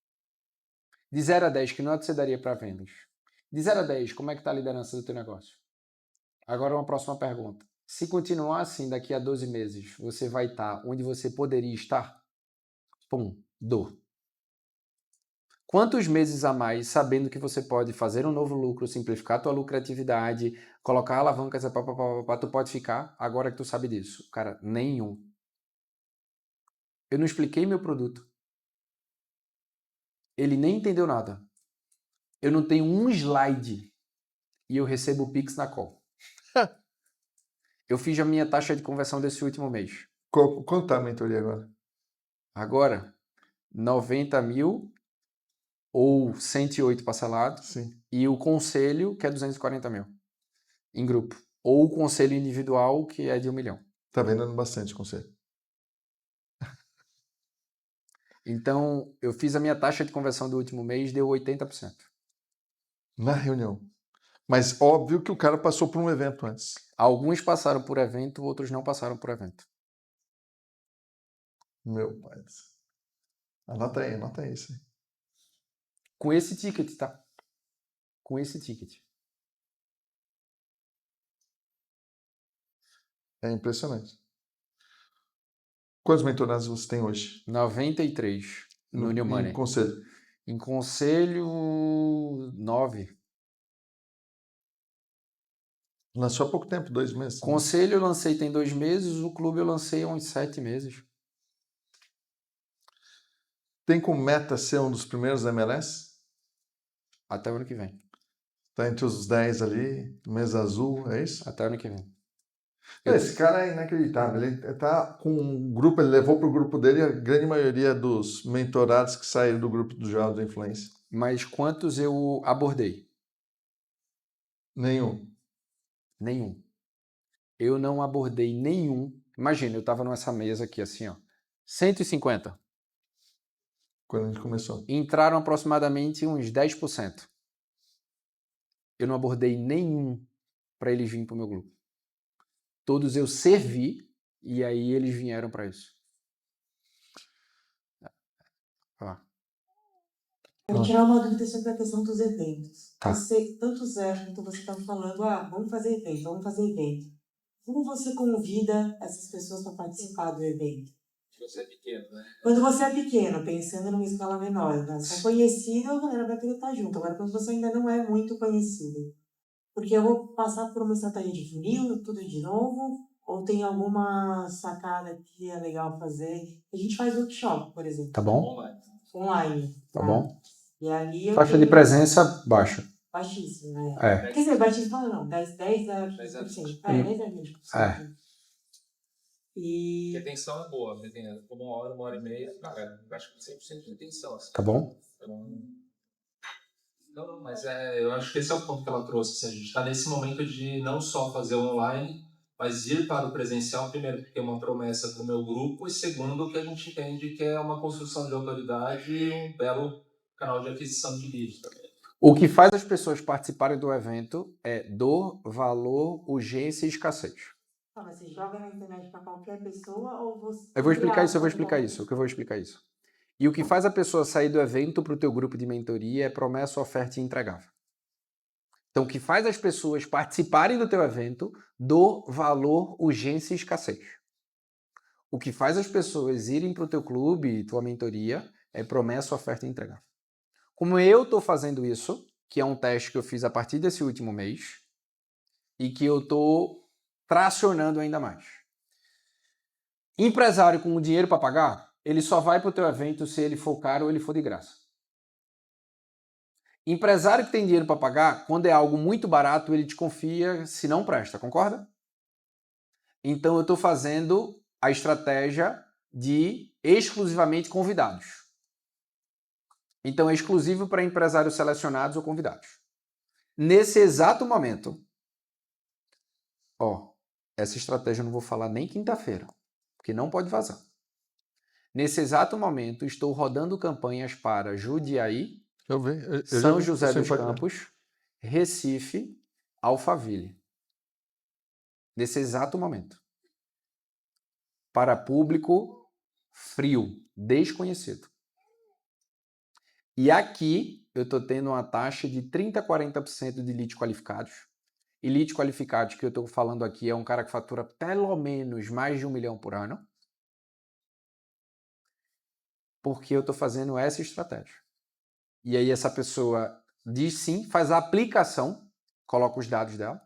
B: De 0 a 10, que nota você daria para vendas? De 0 a 10, como é que tá a liderança do teu negócio? Agora uma próxima pergunta. Se continuar assim daqui a 12 meses, você vai estar onde você poderia estar? Pum, dor. Quantos meses a mais sabendo que você pode fazer um novo lucro, simplificar a tua lucratividade, colocar alavancas, tu pode ficar agora que tu sabe disso? Cara, nenhum. Eu não expliquei meu produto. Ele nem entendeu nada. Eu não tenho um slide e eu recebo o Pix na call. Eu fiz a minha taxa de conversão desse último mês.
A: Quanto tá a mentoria agora?
B: Agora, 90 mil ou 108 parcelado.
A: Sim.
B: E o conselho, que é 240 mil em grupo. Ou o conselho individual, que é de 1 milhão.
A: Tá vendendo bastante conselho.
B: Então, eu fiz a minha taxa de conversão do último mês, deu 80%.
A: Na reunião. Mas óbvio que o cara passou por um evento antes.
B: Alguns passaram por evento, outros não passaram por evento.
A: Meu pai. Anota isso.
B: Com esse ticket, tá? Com esse ticket.
A: É impressionante. Quantos mentorados você tem hoje?
B: 93 no New Money.
A: Em conselho?
B: Em conselho, 9.
A: Lançou há pouco tempo, 2 meses.
B: Conselho eu lancei tem 2 meses, o clube eu lancei há uns 7 meses.
A: Tem como meta ser um dos primeiros da MLS?
B: Até o ano que vem.
A: Tá entre os 10 ali, mesa azul, é isso?
B: Até o ano que vem.
A: Esse cara é inacreditável. Ele tá com um grupo, ele levou pro grupo dele a grande maioria dos mentorados que saíram do grupo do Jovem da Influência.
B: Mas quantos eu abordei?
A: Nenhum.
B: Nenhum. Eu não abordei nenhum. Imagina, eu tava nessa mesa aqui assim, ó. 150.
A: Quando a gente começou.
B: Entraram aproximadamente uns 10%. Eu não abordei nenhum para eles virem pro meu grupo. Todos eu servi e aí eles vieram para isso. Fala.
C: Eu vou tirar uma dúvida sobre a questão dos eventos.
B: Tá.
C: Você, tanto o Zé quanto você estão falando, vamos fazer evento, vamos fazer evento. Como você convida essas pessoas para participar do evento?
D: Você é pequeno, né?
C: Quando você é pequeno, pensando numa escala menor, né? Você é conhecido, a galera vai querer estar junto. Agora, quando você ainda não é muito conhecido, porque eu vou passar por uma estratégia de funil, tudo de novo, ou tem alguma sacada que é legal fazer? A gente faz workshop, por exemplo.
B: Tá bom?
D: Online.
C: Online.
B: Tá bom?
C: E ali eu
B: Taxa de
C: tenho...
B: presença baixa.
C: Baixíssimo, né?
B: É.
C: Quer dizer, baixíssimo não, 10 a 20%.
D: 10 a 20%.
C: É, 10 a 20%. E...
D: A retenção é boa, como uma hora e meia, cara, eu acho que 100% de retenção. Assim.
B: Tá bom?
D: Não, mas eu acho que esse é o ponto que ela trouxe. Assim, a gente está nesse momento de não só fazer online, mas ir para o presencial, primeiro, porque é uma promessa para o meu grupo, e segundo, que a gente entende que é uma construção de autoridade e um belo canal de aquisição de leads também.
B: O que faz as pessoas participarem do evento é dor, valor, urgência e escassez.
C: Mas você joga na internet para qualquer pessoa ou você...
B: Eu vou explicar isso. E o que faz a pessoa sair do evento para o teu grupo de mentoria é promessa, oferta e entregável. Então, o que faz as pessoas participarem do teu evento, dor, valor, urgência e escassez. O que faz as pessoas irem para o teu clube, tua mentoria, é promessa, oferta e entregável. Como eu estou fazendo isso, que é um teste que eu fiz a partir desse último mês, e que eu estou tracionando ainda mais. Empresário com dinheiro para pagar, ele só vai para o teu evento se ele for caro ou ele for de graça. Empresário que tem dinheiro para pagar, quando é algo muito barato, ele desconfia se não presta, concorda? Então eu estou fazendo a estratégia de exclusivamente convidados. Então é exclusivo para empresários selecionados ou convidados. Nesse exato momento, essa estratégia eu não vou falar nem quinta-feira, porque não pode vazar. Nesse exato momento, estou rodando campanhas para Jundiaí, São José dos Campos, Recife, Alphaville. Nesse exato momento. Para público frio, desconhecido. E aqui eu estou tendo uma taxa de 30% a 40% de leads qualificados. E leads qualificados que eu estou falando aqui é um cara que fatura pelo menos mais de 1 milhão por ano. Porque eu estou fazendo essa estratégia. E aí essa pessoa diz sim, faz a aplicação, coloca os dados dela.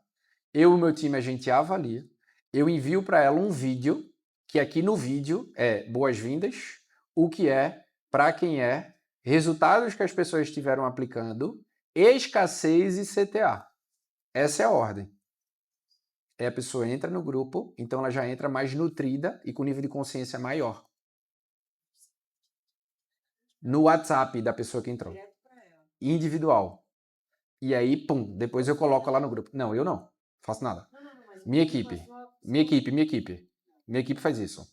B: Eu e o meu time, a gente avalia. Eu envio para ela um vídeo, que aqui no vídeo é boas-vindas, o que é, para quem é, resultados que as pessoas estiveram aplicando, escassez e CTA. Essa é a ordem. Aí a pessoa entra no grupo, então ela já entra mais nutrida e com nível de consciência maior. No WhatsApp da pessoa que entrou. Individual. E aí, pum, depois eu coloco lá no grupo. Não, eu não. Faço nada. Minha equipe faz isso.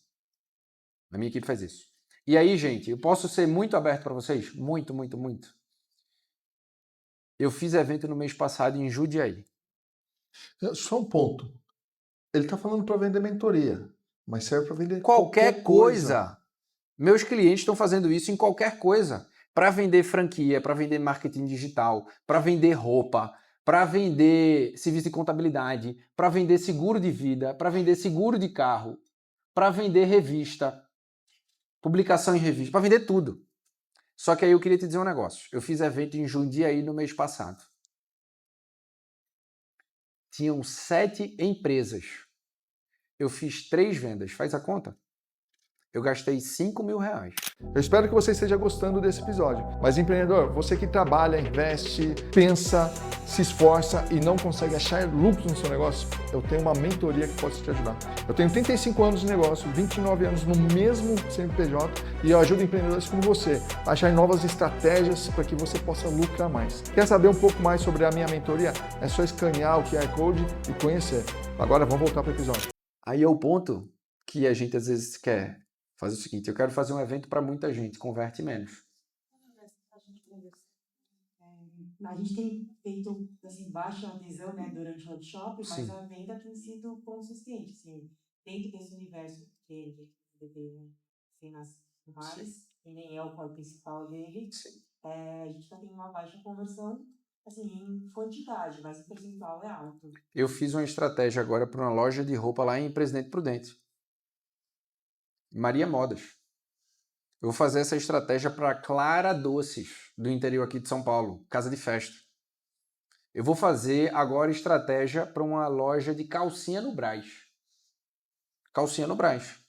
B: A minha equipe faz isso. E aí, gente, eu posso ser muito aberto para vocês? Muito, muito, muito. Eu fiz evento no mês passado em Jundiaí.
A: Só um ponto. Ele está falando para vender mentoria, mas serve para vender
B: qualquer coisa. Meus clientes estão fazendo isso em qualquer coisa. Para vender franquia, para vender marketing digital, para vender roupa, para vender serviço de contabilidade, para vender seguro de vida, para vender seguro de carro, para vender revista, publicação em revista, para vender tudo. Só que aí eu queria te dizer um negócio. Eu fiz evento em Jundiaí no mês passado. Tinham 7 empresas. Eu fiz 3 vendas. Faz a conta? Eu gastei 5 mil reais.
A: Eu espero que você esteja gostando desse episódio. Mas empreendedor, você que trabalha, investe, pensa, se esforça e não consegue achar lucros no seu negócio, eu tenho uma mentoria que pode te ajudar. Eu tenho 35 anos de negócio, 29 anos no mesmo CNPJ e eu ajudo empreendedores como você a achar novas estratégias para que você possa lucrar mais. Quer saber um pouco mais sobre a minha mentoria? É só escanear o QR Code e conhecer. Agora vamos voltar para o episódio.
B: Aí é o ponto que a gente às vezes quer. Faz o seguinte, eu quero fazer um evento para muita gente, converte menos.
C: A gente tem feito assim, baixa adesão, né, durante o workshop, mas
B: Sim.
C: a venda tem sido consistente, assim, dentro desse universo que tem, né, assim, nas várias. e nem é o core principal dele, a gente está tendo uma baixa conversão, assim, em quantidade, mas o percentual é alto.
B: Eu fiz uma estratégia agora para uma loja de roupa lá em Presidente Prudente. Maria Modas. Eu vou fazer essa estratégia para Clara Doces, do interior aqui de São Paulo, casa de festa. Eu vou fazer agora estratégia para uma loja de calcinha no Brás. Calcinha no Brás.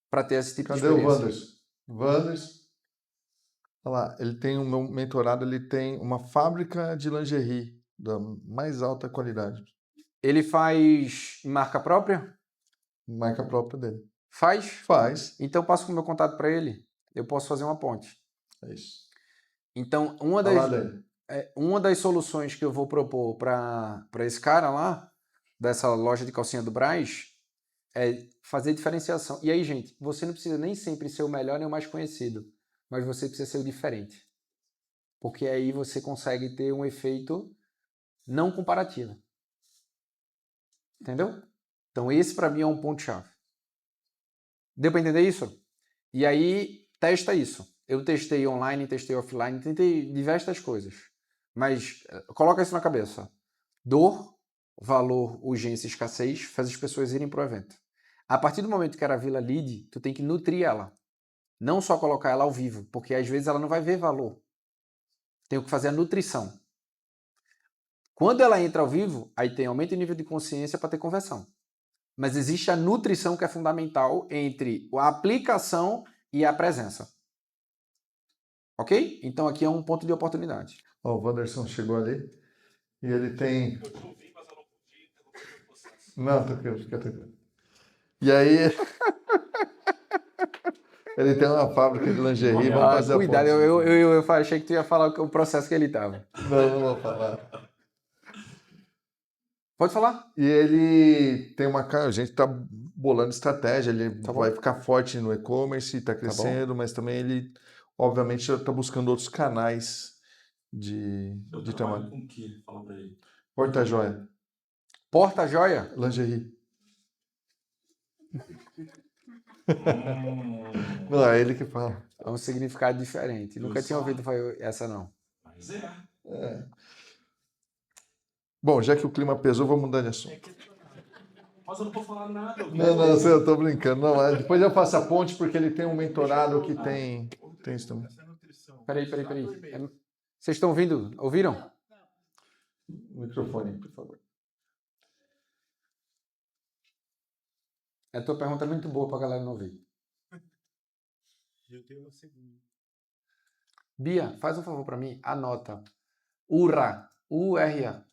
B: Para ter esse tipo de
A: Cadê o
B: experiência.
A: Wanderson? Wanderson. Olha lá, ele tem um meu mentorado, ele tem uma fábrica de lingerie da mais alta qualidade.
B: Ele faz marca própria?
A: Marca própria dele.
B: Faz?
A: Faz.
B: Então passo o meu contato para ele. Eu posso fazer uma ponte.
A: É isso.
B: Então, uma das soluções que eu vou propor para esse cara lá, dessa loja de calcinha do Brás, é fazer diferenciação. E aí, gente, você não precisa nem sempre ser o melhor nem o mais conhecido, mas você precisa ser o diferente. Porque aí você consegue ter um efeito não comparativo. Entendeu? Então, esse para mim é um ponto-chave. Deu para entender isso? E aí, testa isso. Eu testei online, testei offline, tentei diversas coisas. Mas coloca isso na cabeça. Dor, valor, urgência e escassez faz as pessoas irem para o evento. A partir do momento que era Vila Lead, tu tem que nutrir ela. Não só colocar ela ao vivo, porque às vezes ela não vai ver valor. Tem que fazer a nutrição. Quando ela entra ao vivo, aí tem aumento de nível de consciência para ter conversão. Mas existe a nutrição que é fundamental entre a aplicação e a presença. Ok? Então aqui é um ponto de oportunidade.
A: Ó, o Wanderson chegou ali e ele tem... Não, tranquilo, fica tranquilo. E aí... ele tem uma fábrica de lingerie, vamos fazer
B: cuidado,
A: a ponte.
B: eu achei que tu ia falar o processo que ele estava.
A: Não vou falar.
B: Pode falar?
A: E ele tem uma... A gente tá bolando estratégia, ele
B: Tá bom.
A: vai ficar forte no e-commerce, tá crescendo, mas também ele, obviamente, já tá buscando outros canais de trabalho.
E: Com o que? Fala pra ele.
A: Porta-joia,
B: Porta-joia?
A: lingerie. Não, é ele que fala.
B: É um significado diferente. Nunca tinha ouvido essa, não.
E: Mas é.
A: Bom, já que o clima pesou, vamos mudar de assunto.
E: Mas eu não vou falar nada.
A: Não, eu tô brincando. Não, depois eu faço a ponte porque ele tem um mentorado que tem isso também.
B: Peraí. Vocês estão ouvindo? Ouviram?
A: O microfone, por favor.
B: A tua pergunta é muito boa pra galera não ouvir.
E: Eu tenho uma segunda.
B: Bia, faz um favor pra mim. Anota. URA. U-R-A.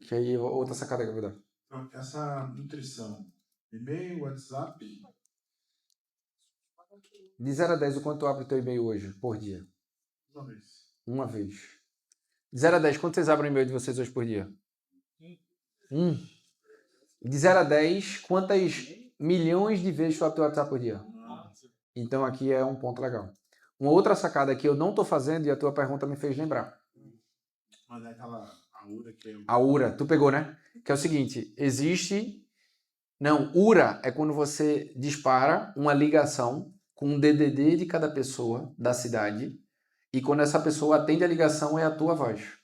B: Que aí outra sacada que eu vou dar.
E: Então, essa nutrição. E-mail, WhatsApp.
B: De 0 a 10, o quanto tu abre o teu e-mail hoje, por dia?
E: Uma vez.
B: Uma vez. De 0 a 10, quanto vocês abrem o e-mail de vocês hoje por dia? 1. De 0 a 10, quantas milhões de vezes tu abre o teu WhatsApp por dia? Então aqui é um ponto legal. Uma outra sacada que eu não estou fazendo e a tua pergunta me fez lembrar.
E: Mas é aquela AURA que é...
B: A URA, tu pegou, né? Que é o seguinte, existe... Não, URA é quando você dispara uma ligação com um DDD de cada pessoa da cidade e quando essa pessoa atende a ligação é a tua voz.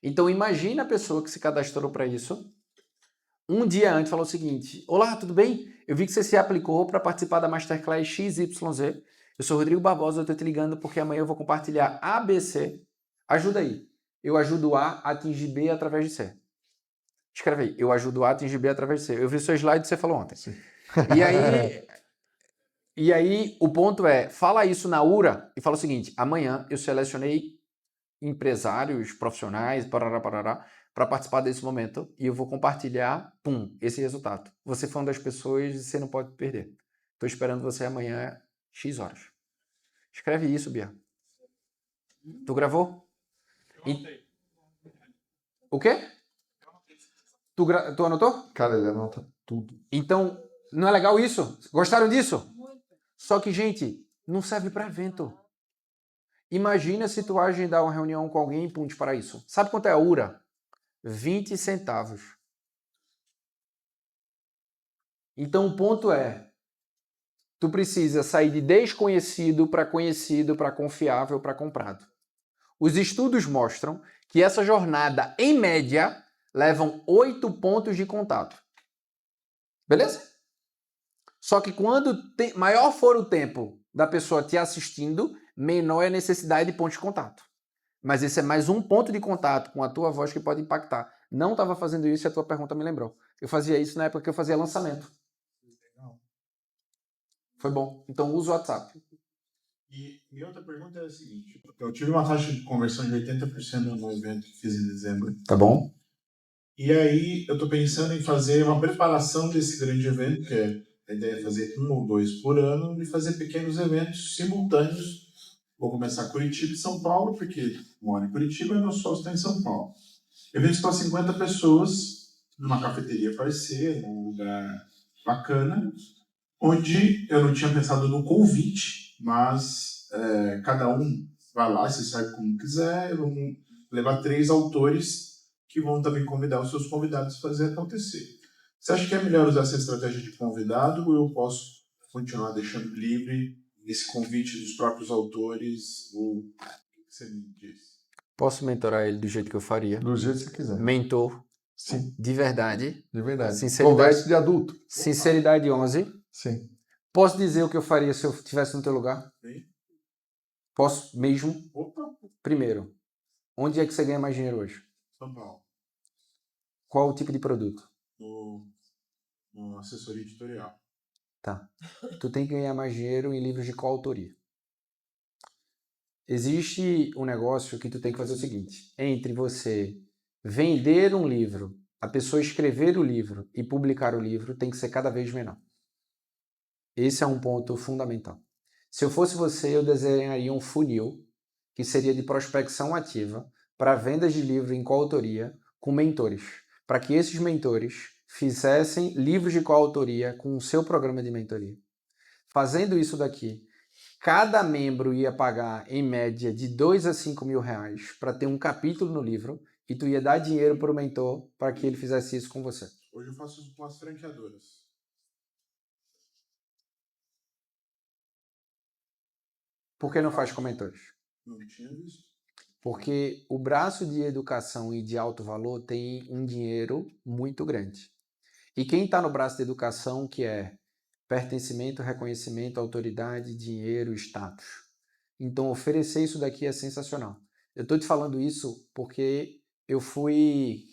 B: Então imagina a pessoa que se cadastrou para isso, um dia antes falou o seguinte: olá, tudo bem? Eu vi que você se aplicou para participar da Masterclass XYZ. Eu sou Rodrigo Barbosa, eu estou te ligando porque amanhã eu vou compartilhar ABC. Ajuda aí. Eu ajudo A a atingir B através de C. Escreve aí. Eu ajudo A a atingir B através de C. Eu vi o seu slide que você falou ontem.
A: Sim.
B: E aí o ponto é, fala isso na URA e fala o seguinte: amanhã eu selecionei empresários, profissionais, para participar desse momento e eu vou compartilhar, esse resultado. Você foi uma das pessoas e você não pode perder. Estou esperando você amanhã, X horas. Escreve isso, Bia. Tu gravou? O quê? Tu anotou?
A: Cara, ele anota tudo.
B: Então, não é legal isso? Gostaram disso? Só que, gente, não serve para evento. Imagina se tu agendar uma reunião com alguém em Ponte Paraíso. Sabe quanto é a URA? 20 centavos. Então o ponto é, tu precisa sair de desconhecido para conhecido, para confiável, para comprado. Os estudos mostram que essa jornada, em média, levam 8 pontos de contato. Beleza? Só que quando maior for o tempo da pessoa te assistindo, menor é a necessidade de pontos de contato. Mas esse é mais um ponto de contato com a tua voz que pode impactar. Não estava fazendo isso e a tua pergunta me lembrou. Eu fazia isso na época que eu fazia lançamento. Foi bom. Então usa o WhatsApp.
E: E minha outra pergunta é a seguinte. Eu tive uma taxa de conversão de 80% no evento que fiz em dezembro.
B: Tá bom?
E: E aí eu estou pensando em fazer uma preparação desse grande evento, que a ideia é fazer 1 ou 2 por ano, e fazer pequenos eventos simultâneos. Vou começar Curitiba e São Paulo, porque moro em Curitiba e meu sócio está em São Paulo. Eventos para 50 pessoas, numa cafeteria parceira, num lugar bacana, onde eu não tinha pensado no convite, mas cada um vai lá, se serve como quiser, vamos levar 3 autores que vão também convidar os seus convidados a fazer acontecer. Você acha que é melhor usar essa estratégia de convidado ou eu posso continuar deixando livre esse convite dos próprios autores? Ou o que você me diz?
B: Posso mentorar ele do jeito que eu faria?
A: Do jeito que você quiser.
B: Mentor,
A: Sim,
B: de verdade.
A: de verdade.
B: Sinceridade.
A: Conversa de adulto.
B: Sinceridade 11.
A: Sim.
B: Posso dizer o que eu faria se eu estivesse no teu lugar?
E: Sim.
B: Posso mesmo?
E: Opa,
B: Primeiro, onde é que você ganha mais dinheiro hoje?
E: São Paulo,
B: Qual o tipo de produto?
E: no assessoria editorial.
B: Tá. Tu tem que ganhar mais dinheiro em livros de coautoria. Existe um negócio que tu tem que fazer o seguinte. Entre você vender um livro, a pessoa escrever o livro e publicar o livro tem que ser cada vez menor. Esse é um ponto fundamental. Se eu fosse você, eu desenharia um funil que seria de prospecção ativa para vendas de livro em coautoria com mentores, para que esses mentores fizessem livros de coautoria com o seu programa de mentoria. Fazendo isso daqui, cada membro ia pagar em média de 2 a 5 mil reais para ter um capítulo no livro e tu ia dar dinheiro para o mentor para que ele fizesse isso com você.
E: Hoje eu faço isso com as franqueadoras.
B: Por que não faz com mentores?
E: Não tinha visto.
B: Porque o braço de educação e de alto valor tem um dinheiro muito grande. E quem está no braço de educação, que é pertencimento, reconhecimento, autoridade, dinheiro, status. Então, oferecer isso daqui é sensacional. Eu estou te falando isso porque eu fui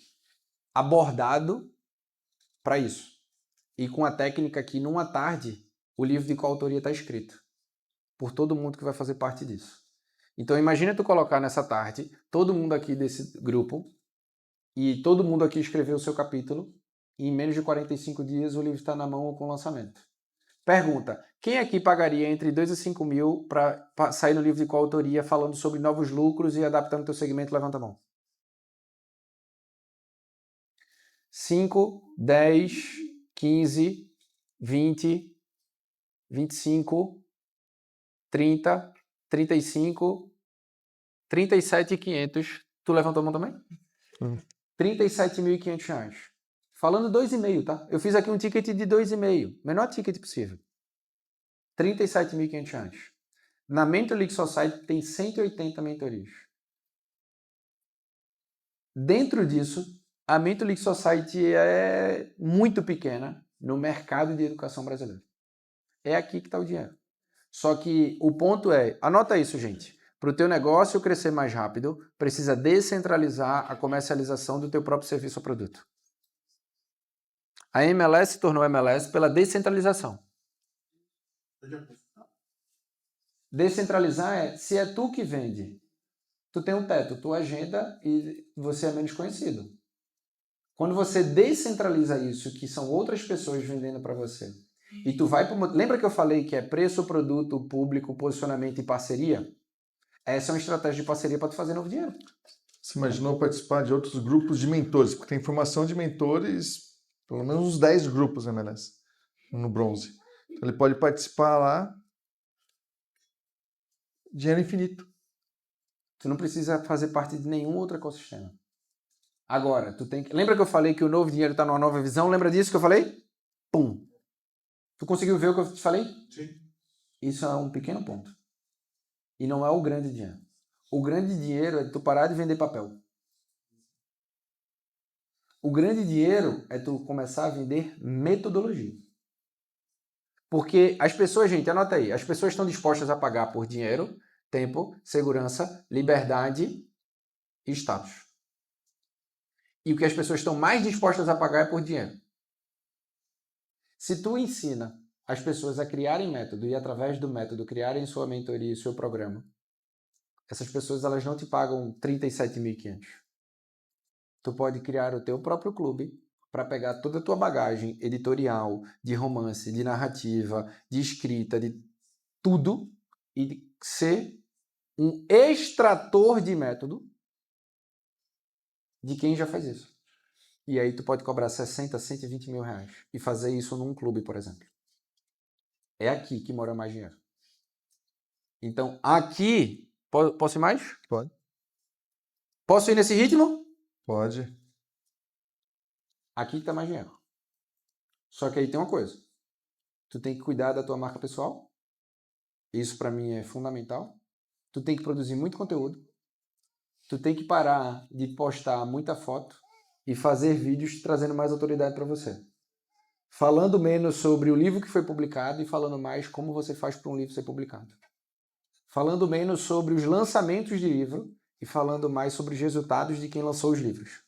B: abordado para isso. E com a técnica que, numa tarde, o livro de coautoria está escrito por todo mundo que vai fazer parte disso. Então, imagina tu colocar nessa tarde todo mundo aqui desse grupo e todo mundo aqui escrever o seu capítulo e em menos de 45 dias o livro está na mão ou com lançamento. Pergunta, quem aqui pagaria entre 2 a 5 mil para sair no livro de coautoria falando sobre novos lucros e adaptando o teu segmento? Levanta a mão. 5, 10, 15, 20, 25, 30, 35, 37.500. Tu levantou a mão também? 37.500 reais. Falando 2,5, tá? Eu fiz aqui um ticket de 2,5. Menor ticket possível. 37.500 reais. Na Mentor League Society tem 180 mentorias. Dentro disso, a Mentor League Society é muito pequena no mercado de educação brasileiro. É aqui que está o dinheiro. Só que o ponto é, anota isso, gente. Para o teu negócio crescer mais rápido, precisa descentralizar a comercialização do teu próprio serviço ou produto. A MLS se tornou MLS pela descentralização. Descentralizar é, se é tu que vende, tu tem um teto, tu agenda e você é menos conhecido. Quando você descentraliza isso, que são outras pessoas vendendo para você, e tu vai para... Lembra que eu falei que é preço, produto, público, posicionamento e parceria? Essa é uma estratégia de parceria para tu fazer novo dinheiro.
A: Você imaginou participar de outros grupos de mentores? Porque tem formação de mentores, pelo menos uns 10 grupos na MLS, no bronze. Então ele pode participar lá, dinheiro infinito.
B: Tu não precisa fazer parte de nenhum outro ecossistema. Agora, tu tem que... Lembra que eu falei que o novo dinheiro está numa nova visão? Lembra disso que eu falei? Pum! Tu conseguiu ver o que eu te falei?
E: Sim.
B: Isso é um pequeno ponto. E não é o grande dinheiro. O grande dinheiro é tu parar de vender papel. O grande dinheiro é tu começar a vender metodologia. Porque as pessoas, gente, anota aí, as pessoas estão dispostas a pagar por dinheiro, tempo, segurança, liberdade e status. E o que as pessoas estão mais dispostas a pagar é por dinheiro. Se tu ensina as pessoas a criarem método e através do método criarem sua mentoria e seu programa, essas pessoas elas não te pagam 37.500. Tu pode criar o teu próprio clube para pegar toda a tua bagagem editorial, de romance, de narrativa, de escrita, de tudo e ser um extrator de método de quem já faz isso. E aí tu pode cobrar 60, 120 mil reais e fazer isso num clube, por exemplo. É aqui que mora mais dinheiro. Então, aqui... Posso ir mais?
A: Pode.
B: Posso ir nesse ritmo?
A: Pode.
B: Aqui está mais dinheiro. Só que aí tem uma coisa. Tu tem que cuidar da tua marca pessoal. Isso para mim é fundamental. Tu tem que produzir muito conteúdo. Tu tem que parar de postar muita foto e fazer vídeos trazendo mais autoridade para você. Falando menos sobre o livro que foi publicado e falando mais como você faz para um livro ser publicado. Falando menos sobre os lançamentos de livro e falando mais sobre os resultados de quem lançou os livros.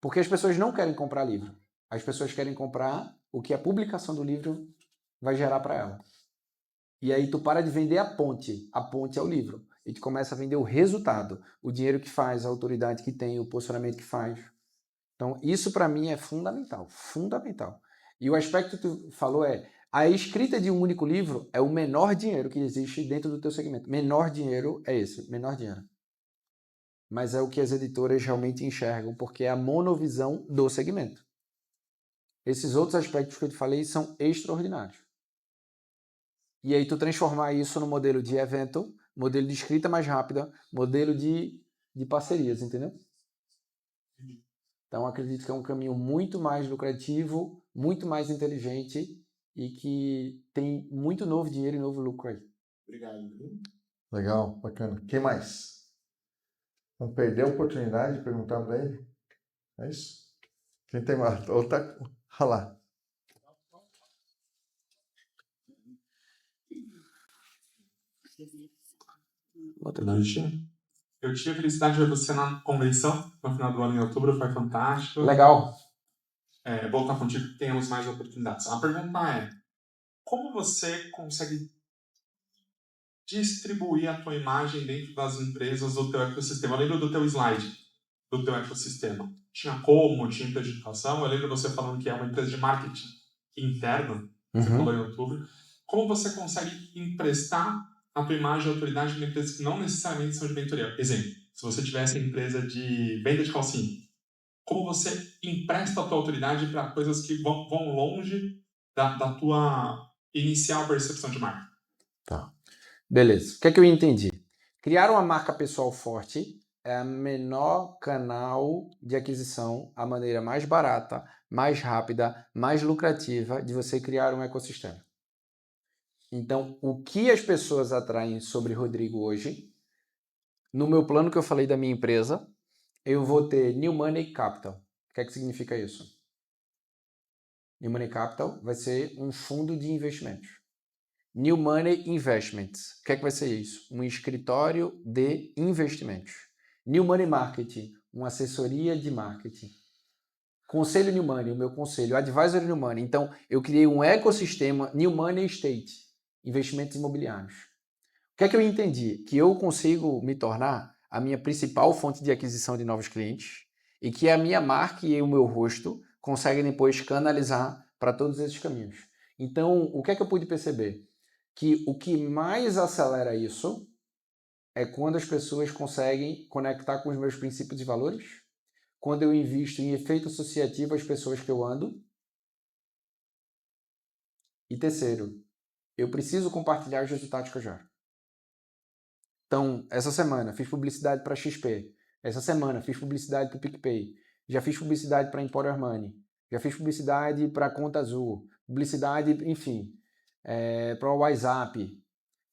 B: Porque as pessoas não querem comprar livro. As pessoas querem comprar o que a publicação do livro vai gerar para ela. E aí tu para de vender a ponte. A ponte é o livro. E tu começa a vender o resultado. O dinheiro que faz, a autoridade que tem, o posicionamento que faz. Então isso para mim é fundamental. Fundamental. E o aspecto que tu falou é a escrita de um único livro é o menor dinheiro que existe dentro do teu segmento. Menor dinheiro é esse. Menor dinheiro. Mas é o que as editoras realmente enxergam, porque é a monovisão do segmento. Esses outros aspectos que eu te falei são extraordinários. E aí tu transformar isso no modelo de evento, modelo de escrita mais rápida, modelo de parcerias, entendeu? Então acredito que é um caminho muito mais lucrativo, muito mais inteligente e que tem muito novo dinheiro e novo lucro aí.
E: Obrigado.
A: Legal, bacana. Quem mais? Não perder a oportunidade de perguntar para ele? É isso? Quem tem mais? Ou tá... Olha lá.
F: Boa noite. Eu tive a felicidade de ver você na convenção no final do ano, em outubro, foi fantástico.
B: Legal.
F: Voltar contigo, temos mais oportunidades. A pergunta é, como você consegue distribuir a tua imagem dentro das empresas do teu ecossistema? Eu lembro do teu slide, do teu ecossistema. Tinha educação, eu lembro você falando que é uma empresa de marketing interno, você falou em outubro. Como você consegue emprestar a tua imagem e autoridade para empresas que não necessariamente são de mentoria? Exemplo, se você tivesse empresa de venda de calcinha, como você empresta a tua autoridade para coisas que vão longe da tua inicial percepção de marca?
B: Tá. Beleza. O que é que eu entendi? Criar uma marca pessoal forte é o menor canal de aquisição, a maneira mais barata, mais rápida, mais lucrativa de você criar um ecossistema. Então, o que as pessoas atraem sobre Rodrigo hoje, no meu plano que eu falei da minha empresa, eu vou ter New Money Capital. O que é que significa isso? New Money Capital vai ser um fundo de investimentos. New Money Investments. O que é que vai ser isso? Um escritório de investimentos. New Money Marketing, uma assessoria de marketing. Conselho New Money, o meu conselho. Advisor New Money. Então, eu criei um ecossistema New Money Estate, investimentos imobiliários. O que é que eu entendi? Que eu consigo me tornar a minha principal fonte de aquisição de novos clientes e que a minha marca e o meu rosto conseguem depois canalizar para todos esses caminhos. Então, o que é que eu pude perceber? Que o que mais acelera isso é quando as pessoas conseguem conectar com os meus princípios e valores, quando eu invisto em efeito associativo às pessoas que eu ando. E terceiro, eu preciso compartilhar os resultados que eu gero. Então, essa semana fiz publicidade para XP, essa semana fiz publicidade para o PicPay, já fiz publicidade para Emporio Armani, Já fiz publicidade para Conta Azul, publicidade, enfim, para o WhatsApp.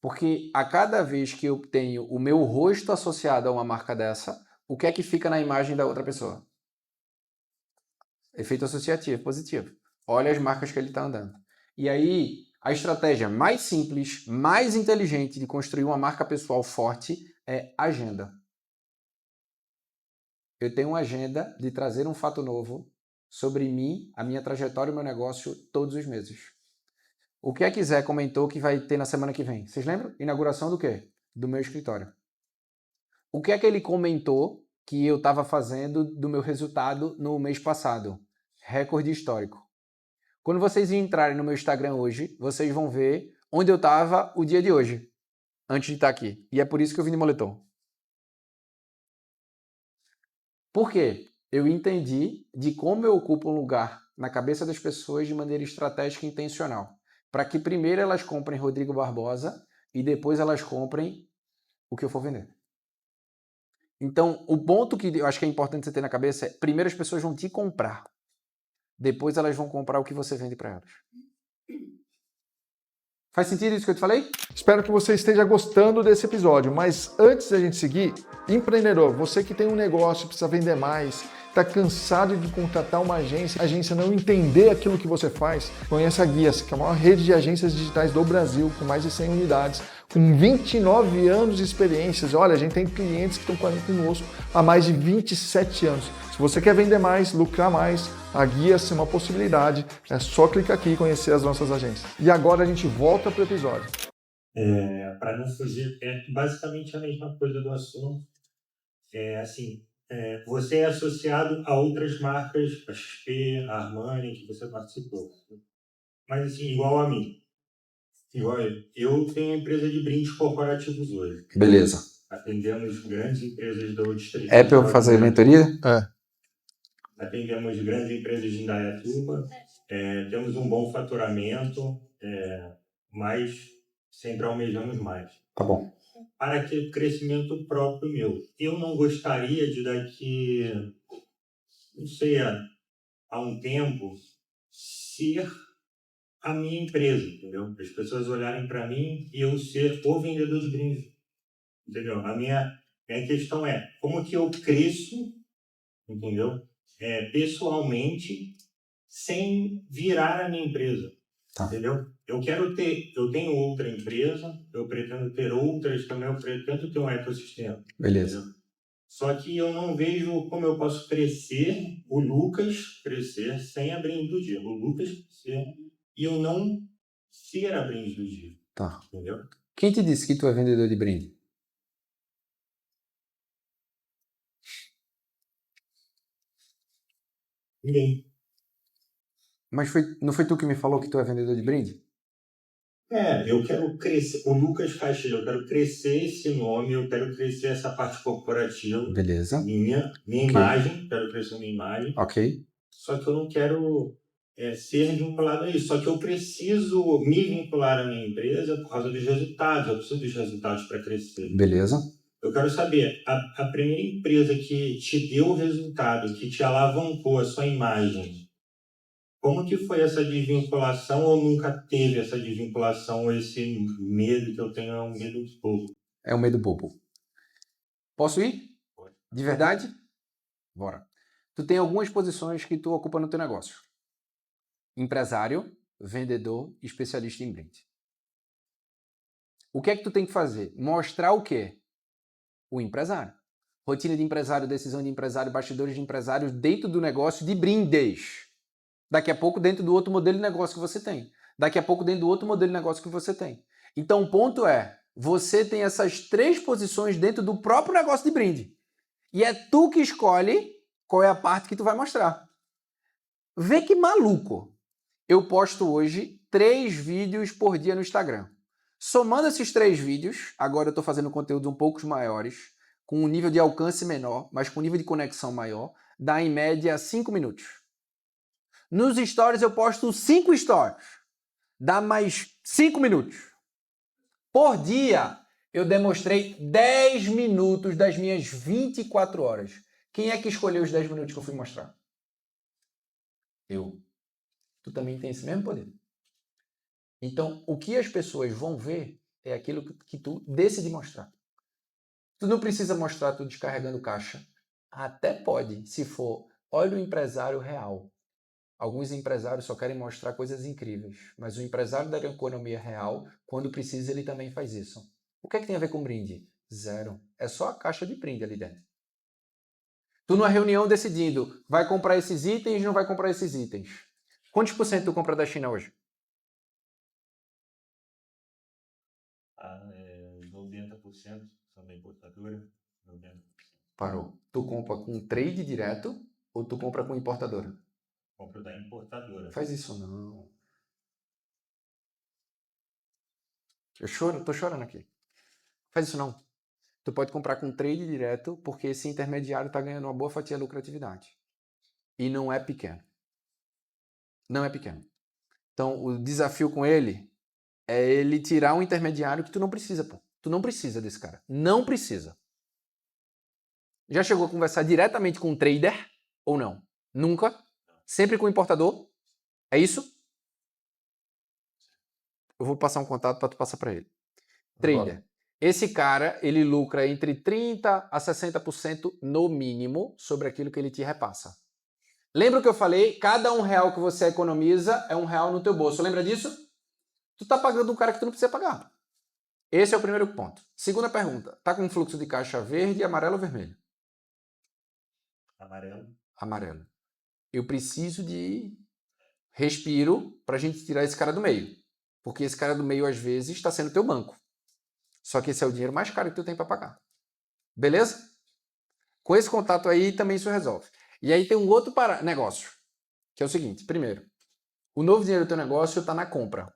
B: Porque a cada vez que eu tenho o meu rosto associado a uma marca dessa, o que é que fica na imagem da outra pessoa? Efeito associativo, positivo. Olha as marcas que ele está andando. E aí, a estratégia mais simples, mais inteligente de construir uma marca pessoal forte é agenda. Eu tenho uma agenda de trazer um fato novo sobre mim, a minha trajetória e o meu negócio todos os meses. O que é que Zé comentou que vai ter na semana que vem? Vocês lembram? Inauguração do quê? Do meu escritório. O que é que ele comentou que eu estava fazendo do meu resultado no mês passado? Recorde histórico. Quando vocês entrarem no meu Instagram hoje, vocês vão ver onde eu estava o dia de hoje, antes de estar aqui. E é por isso que eu vim de moletom. Por quê? Eu entendi de como eu ocupo um lugar na cabeça das pessoas de maneira estratégica e intencional. Para que primeiro elas comprem Rodrigo Barbosa e depois elas comprem o que eu for vender. Então, o ponto que eu acho que é importante você ter na cabeça é, primeiro as pessoas vão te comprar. Depois elas vão comprar o que você vende para elas. Faz sentido isso que eu te falei?
A: Espero que você esteja gostando desse episódio, mas antes da gente seguir, empreendedor, você que tem um negócio, precisa vender mais, está cansado de contratar uma agência, a agência não entender aquilo que você faz, conheça a Guias, que é a maior rede de agências digitais do Brasil, com mais de 100 unidades, com 29 anos de experiências. Olha, a gente tem clientes que estão conosco há mais de 27 anos. Se você quer vender mais, lucrar mais, a Guias é uma possibilidade. É só clicar aqui e conhecer as nossas agências. E agora a gente volta para o episódio.
G: Para não fugir, é basicamente a mesma coisa do assunto. Você é associado a outras marcas, a XP, a Armani, que você participou. Mas assim, igual a mim. Igual eu tenho empresa de brindes corporativos hoje.
B: Beleza.
G: Atendemos grandes empresas do distrito.
B: É para eu fazer mentoria?
G: Atendemos grandes empresas de Indaiatuba. Temos um bom faturamento, mas sempre almejamos mais.
B: Tá bom.
G: Para que crescimento próprio meu. Eu não gostaria de daqui, não sei, há um tempo, ser a minha empresa, entendeu? As pessoas olharem para mim e eu ser o vendedor de brindes, entendeu? A minha questão é como que eu cresço, entendeu? Pessoalmente, sem virar a minha empresa, entendeu? Eu tenho outra empresa, eu pretendo ter outras também, eu pretendo ter um ecossistema.
B: Beleza.
G: Entendeu? Só que eu não vejo como eu posso crescer, o Lucas crescer sem a Brinde do Dia. O Lucas crescer e eu não ser a Brinde do Dia.
B: Tá.
G: Entendeu?
B: Quem te disse que tu é vendedor de brinde?
G: Ninguém.
B: Mas não foi tu que me falou que tu é vendedor de brinde?
G: Eu quero crescer. O Lucas Castilho, eu quero crescer esse nome, eu quero crescer essa parte corporativa.
B: Beleza.
G: Minha imagem, quero crescer minha imagem.
B: Ok.
G: Só que eu não quero ser vinculado a isso. Só que eu preciso me vincular à minha empresa por causa dos resultados. Eu preciso dos resultados para crescer.
B: Beleza.
G: Eu quero saber, a primeira empresa que te deu o resultado, que te alavancou a sua imagem, como que foi essa desvinculação ou nunca teve essa desvinculação ou esse medo que eu tenho é um medo bobo?
B: É um medo bobo. Posso ir? De verdade? Bora. Tu tem algumas posições que tu ocupa no teu negócio. Empresário, vendedor, especialista em brinde. O que é que tu tem que fazer? Mostrar o quê? O empresário. Rotina de empresário, decisão de empresário, bastidores de empresários dentro do negócio de brindes. Daqui a pouco dentro do outro modelo de negócio que você tem. Daqui a pouco dentro do outro modelo de negócio que você tem. Então o ponto é, você tem essas 3 posições dentro do próprio negócio de brinde. E é tu que escolhe qual é a parte que tu vai mostrar. Vê que maluco. Eu posto hoje 3 vídeos por dia no Instagram. Somando esses 3 vídeos, agora eu estou fazendo conteúdos um pouco maiores, com um nível de alcance menor, mas com um nível de conexão maior, dá em média 5 minutos. Nos stories eu posto 5 stories. Dá mais 5 minutos. Por dia, eu demonstrei 10 minutos das minhas 24 horas. Quem é que escolheu os 10 minutos que eu fui mostrar? Tu também tem esse mesmo poder. Então, o que as pessoas vão ver é aquilo que tu decide mostrar. Tu não precisa mostrar tu descarregando caixa. Até pode, se for, olha o empresário real. Alguns empresários só querem mostrar coisas incríveis, mas o empresário da economia real, quando precisa, ele também faz isso. O que é que tem a ver com brinde? Zero. É só a caixa de brinde ali dentro. Tu numa reunião decidindo, vai comprar esses itens, não vai comprar esses itens. Quantos por cento tu compra da China hoje?
G: 90% são da importadora. 90%.
B: Parou. Tu compra com trade direto ou tu compra com importadora?
G: Compro da importadora.
B: Faz isso não. Tô chorando aqui. Faz isso não. Tu pode comprar com trade direto porque esse intermediário está ganhando uma boa fatia de lucratividade. E não é pequeno. Não é pequeno. Então, o desafio com ele é ele tirar um intermediário que tu não precisa, pô. Tu não precisa desse cara. Não precisa. Já chegou a conversar diretamente com um trader ou não? Nunca? Sempre com o importador? É isso? Eu vou passar um contato para tu passar para ele. Trader. Esse cara, ele lucra entre 30% a 60% no mínimo sobre aquilo que ele te repassa. Lembra o que eu falei? Cada R$1 que você economiza é R$1 no teu bolso. Lembra disso? Tu tá pagando um cara que tu não precisa pagar. Esse é o primeiro ponto. Segunda pergunta. Tá com um fluxo de caixa verde, amarelo ou vermelho?
G: Amarelo.
B: Amarelo. Eu preciso de respiro pra gente tirar esse cara do meio. Porque esse cara do meio, às vezes, está sendo teu banco. Só que esse é o dinheiro mais caro que tu tem para pagar. Beleza? Com esse contato aí, também isso resolve. E aí tem um outro negócio, que é o seguinte. Primeiro, o novo dinheiro do teu negócio está na compra.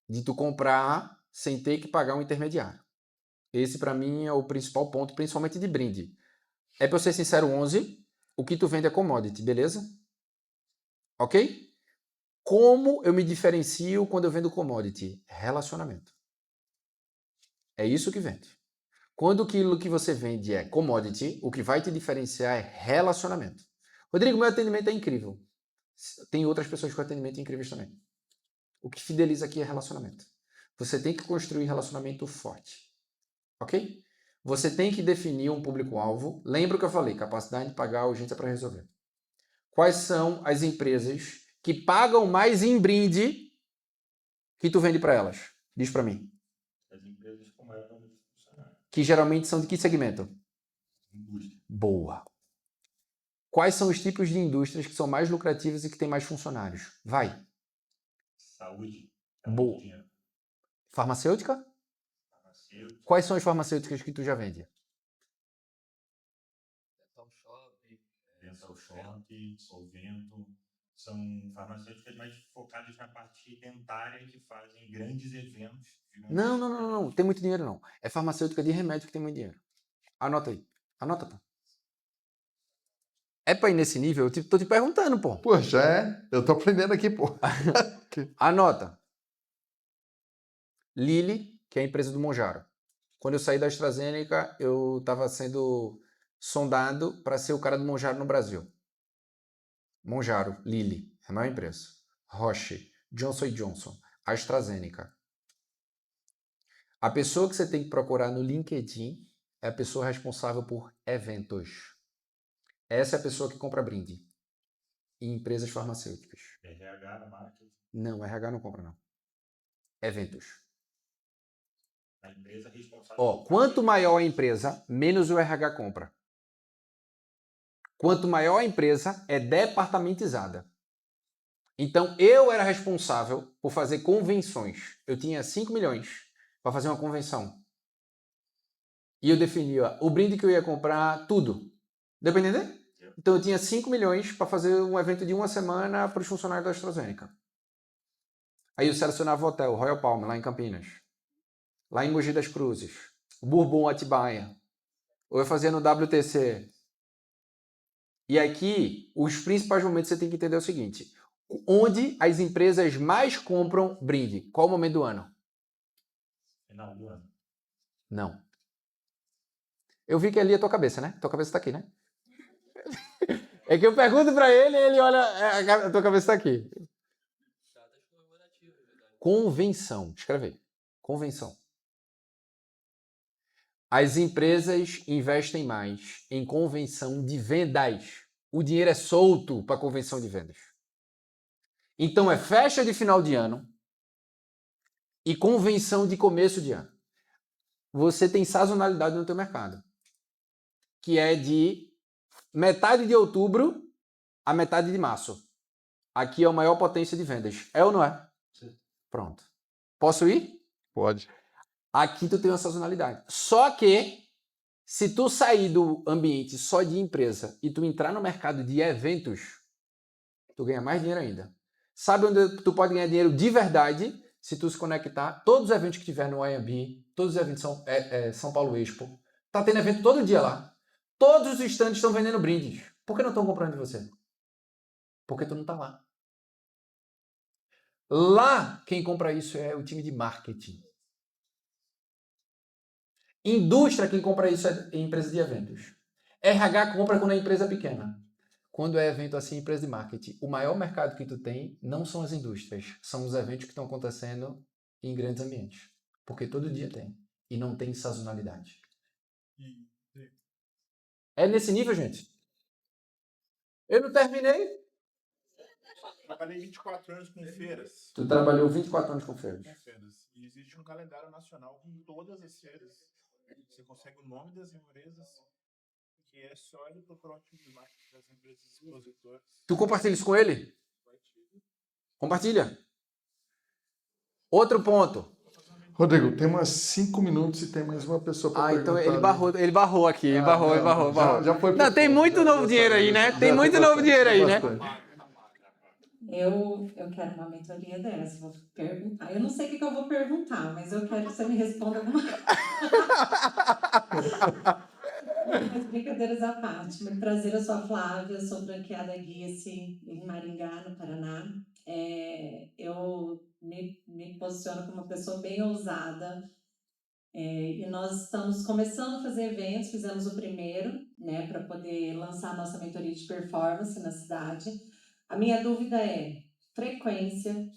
B: De tu comprar sem ter que pagar um intermediário. Esse, para mim, é o principal ponto, principalmente de brinde. É, para eu ser sincero, 11, o que tu vende é commodity, beleza? Ok? Como eu me diferencio quando eu vendo commodity? Relacionamento. É isso que vende. Quando aquilo que você vende é commodity, o que vai te diferenciar é relacionamento. Rodrigo, meu atendimento é incrível. Tem outras pessoas com atendimento incríveis também. O que fideliza aqui é relacionamento. Você tem que construir relacionamento forte. Ok? Você tem que definir um público-alvo. Lembra o que eu falei? Capacidade de pagar, urgência para resolver. Quais são as empresas que pagam mais em brinde que tu vende para elas? Diz para mim.
G: As empresas com maior número de funcionários.
B: Que geralmente são de que segmento?
G: Indústria.
B: Boa. Quais são os tipos de indústrias que são mais lucrativas e que têm mais funcionários? Vai.
G: Saúde.
B: Boa. Farmacêutica?
G: Farmacêutica.
B: Quais são as farmacêuticas que tu já vende?
G: Dental Shop, Solvento. São farmacêuticas mais focadas na parte dentária que fazem grandes eventos.
B: Não. Tem muito dinheiro não. É farmacêutica de remédio que tem muito dinheiro. Anota aí. Anota, pô. É pra ir nesse nível? Eu tô te perguntando, pô.
A: Pô, já é. Eu tô aprendendo aqui, pô.
B: Anota. Lilly, que é a empresa do Monjaro. Quando eu saí da AstraZeneca, eu estava sendo sondado para ser o cara do Monjaro no Brasil. Monjaro, Lilly, é a maior empresa. Roche, Johnson & Johnson, AstraZeneca. A pessoa que você tem que procurar no LinkedIn é a pessoa responsável por eventos. Essa é a pessoa que compra brinde em empresas farmacêuticas.
G: RH, marketing.
B: Não, RH não compra, não. Eventos.
G: A empresa responsável.
B: Ó, quanto maior a empresa, menos o RH compra. Quanto maior a empresa, é departamentizada. Então, eu era responsável por fazer convenções. Eu tinha 5 milhões para fazer uma convenção. E eu definia o brinde que eu ia comprar, tudo. Deu para entender? Então, eu tinha 5 milhões para fazer um evento de uma semana para os funcionários da AstraZeneca. Aí eu selecionava o hotel, Royal Palm, lá em Campinas. Lá em Mogi das Cruzes. Bourbon, Atibaia. Ou eu fazia no WTC. E aqui, os principais momentos você tem que entender o seguinte. Onde as empresas mais compram brinde? Qual o momento do ano?
G: Final do ano.
B: Não. Eu vi que ali é tua cabeça, né? Tua cabeça tá aqui, né? É que eu pergunto pra ele e ele olha... A tua cabeça tá aqui. Convenção. Escreve aí. Convenção. As empresas investem mais em convenção de vendas. O dinheiro é solto para convenção de vendas. Então é festa de final de ano e convenção de começo de ano. Você tem sazonalidade no teu mercado, que é de metade de outubro a metade de março. Aqui é a maior potência de vendas. É ou não é?
D: Sim.
B: Pronto. Posso ir?
A: Pode.
B: Aqui tu tem uma sazonalidade. Só que, se tu sair do ambiente só de empresa e tu entrar no mercado de eventos, tu ganha mais dinheiro ainda. Sabe onde tu pode ganhar dinheiro de verdade? Se tu se conectar, todos os eventos que tiver no IMB, todos os eventos São Paulo Expo, tá tendo evento todo dia lá. Todos os stands estão vendendo brindes. Por que não estão comprando de você? Porque tu não tá lá. Lá, quem compra isso é o time de marketing. Indústria, quem compra isso é empresa de eventos. RH compra quando é empresa pequena. Quando é evento assim, empresa de marketing. O maior mercado que tu tem não são as indústrias, são os eventos que estão acontecendo em grandes ambientes. Porque todo dia tem. E não tem sazonalidade. É nesse nível, gente? Eu não terminei.
E: Trabalhei 24 anos com feiras.
B: Tu trabalhou 24 anos com feiras.
E: E existe um calendário nacional com todas as feiras. Você consegue o nome das empresas, que é sólido para o proativo de marketing das empresas expositoras.
B: Tu compartilha isso com ele? Compartilha. Outro ponto.
A: Rodrigo, tem umas 5 minutos e tem mais uma pessoa para perguntar.
B: Então ele barrou aqui. Ele barrou.
A: Já foi
B: Não, tem muito novo dinheiro aí, né? Tem muito novo dinheiro aí, né?
H: Eu quero uma mentoria dessa, vou perguntar. Eu não sei o que eu vou perguntar, mas eu quero que você me responda alguma coisa. Mas brincadeiras à parte, muito prazer, eu sou a Flávia, sou franqueada Guia-se em Maringá, no Paraná. Eu me posiciono como uma pessoa bem ousada, e nós estamos começando a fazer eventos, fizemos o primeiro, né, para poder lançar a nossa mentoria de performance na cidade. A minha dúvida é frequência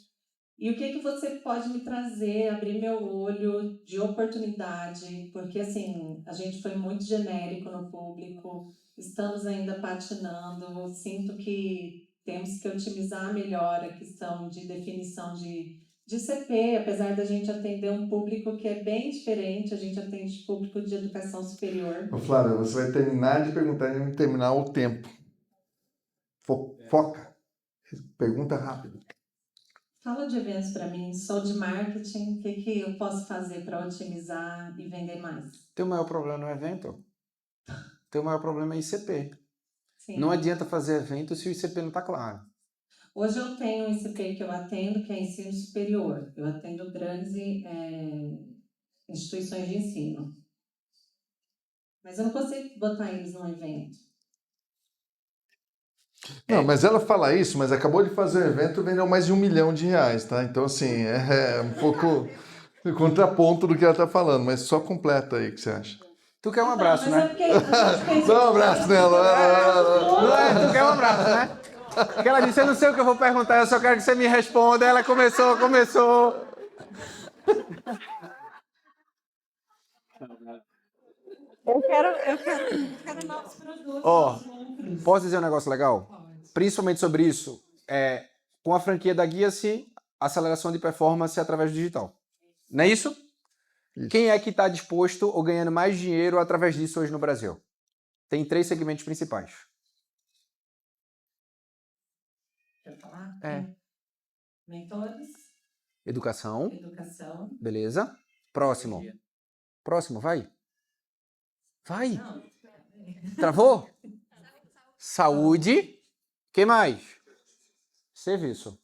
H: e o que você pode me trazer, abrir meu olho de oportunidade, porque assim, a gente foi muito genérico no público, estamos ainda patinando, sinto que temos que otimizar melhor a questão de definição de CP, apesar da gente atender um público que é bem diferente, a gente atende público de educação superior.
A: Flávia, você vai terminar de perguntar e terminar o tempo. Foca. Pergunta rápido.
H: Fala de eventos para mim, sou de marketing, o que eu posso fazer para otimizar e vender mais?
B: Teu maior problema no evento? Teu maior problema é ICP.
H: Sim.
B: Não adianta fazer evento se o ICP não está claro.
H: Hoje eu tenho um ICP que eu atendo, que é ensino superior. Eu atendo grandes instituições de ensino. Mas eu não consigo botar eles num evento.
A: Não, mas ela fala isso, mas acabou de fazer um evento e vendeu mais de R$1 milhão, tá? Então, assim, é um pouco contraponto do que ela tá falando, mas só completa aí o que você acha.
B: Tu quer um abraço,
H: mas
B: né?
H: É porque a gente pensa...
A: Dá um abraço nela.
B: Não é? Tu quer um abraço, né? Porque ela disse, eu não sei o que eu vou perguntar, eu só quero que você me responda. Ela começou.
H: Eu quero novos produtos.
B: Posso dizer um negócio legal? Principalmente sobre isso, com a franquia da Guia-se, aceleração de performance através do digital. Não é isso? Quem é que está disposto ou ganhando mais dinheiro através disso hoje no Brasil? Tem 3 segmentos principais.
H: Quer falar? Mentores.
B: Educação.
H: Beleza.
B: Próximo, vai.
H: Não.
B: Travou? Saúde. Que mais? Serviço.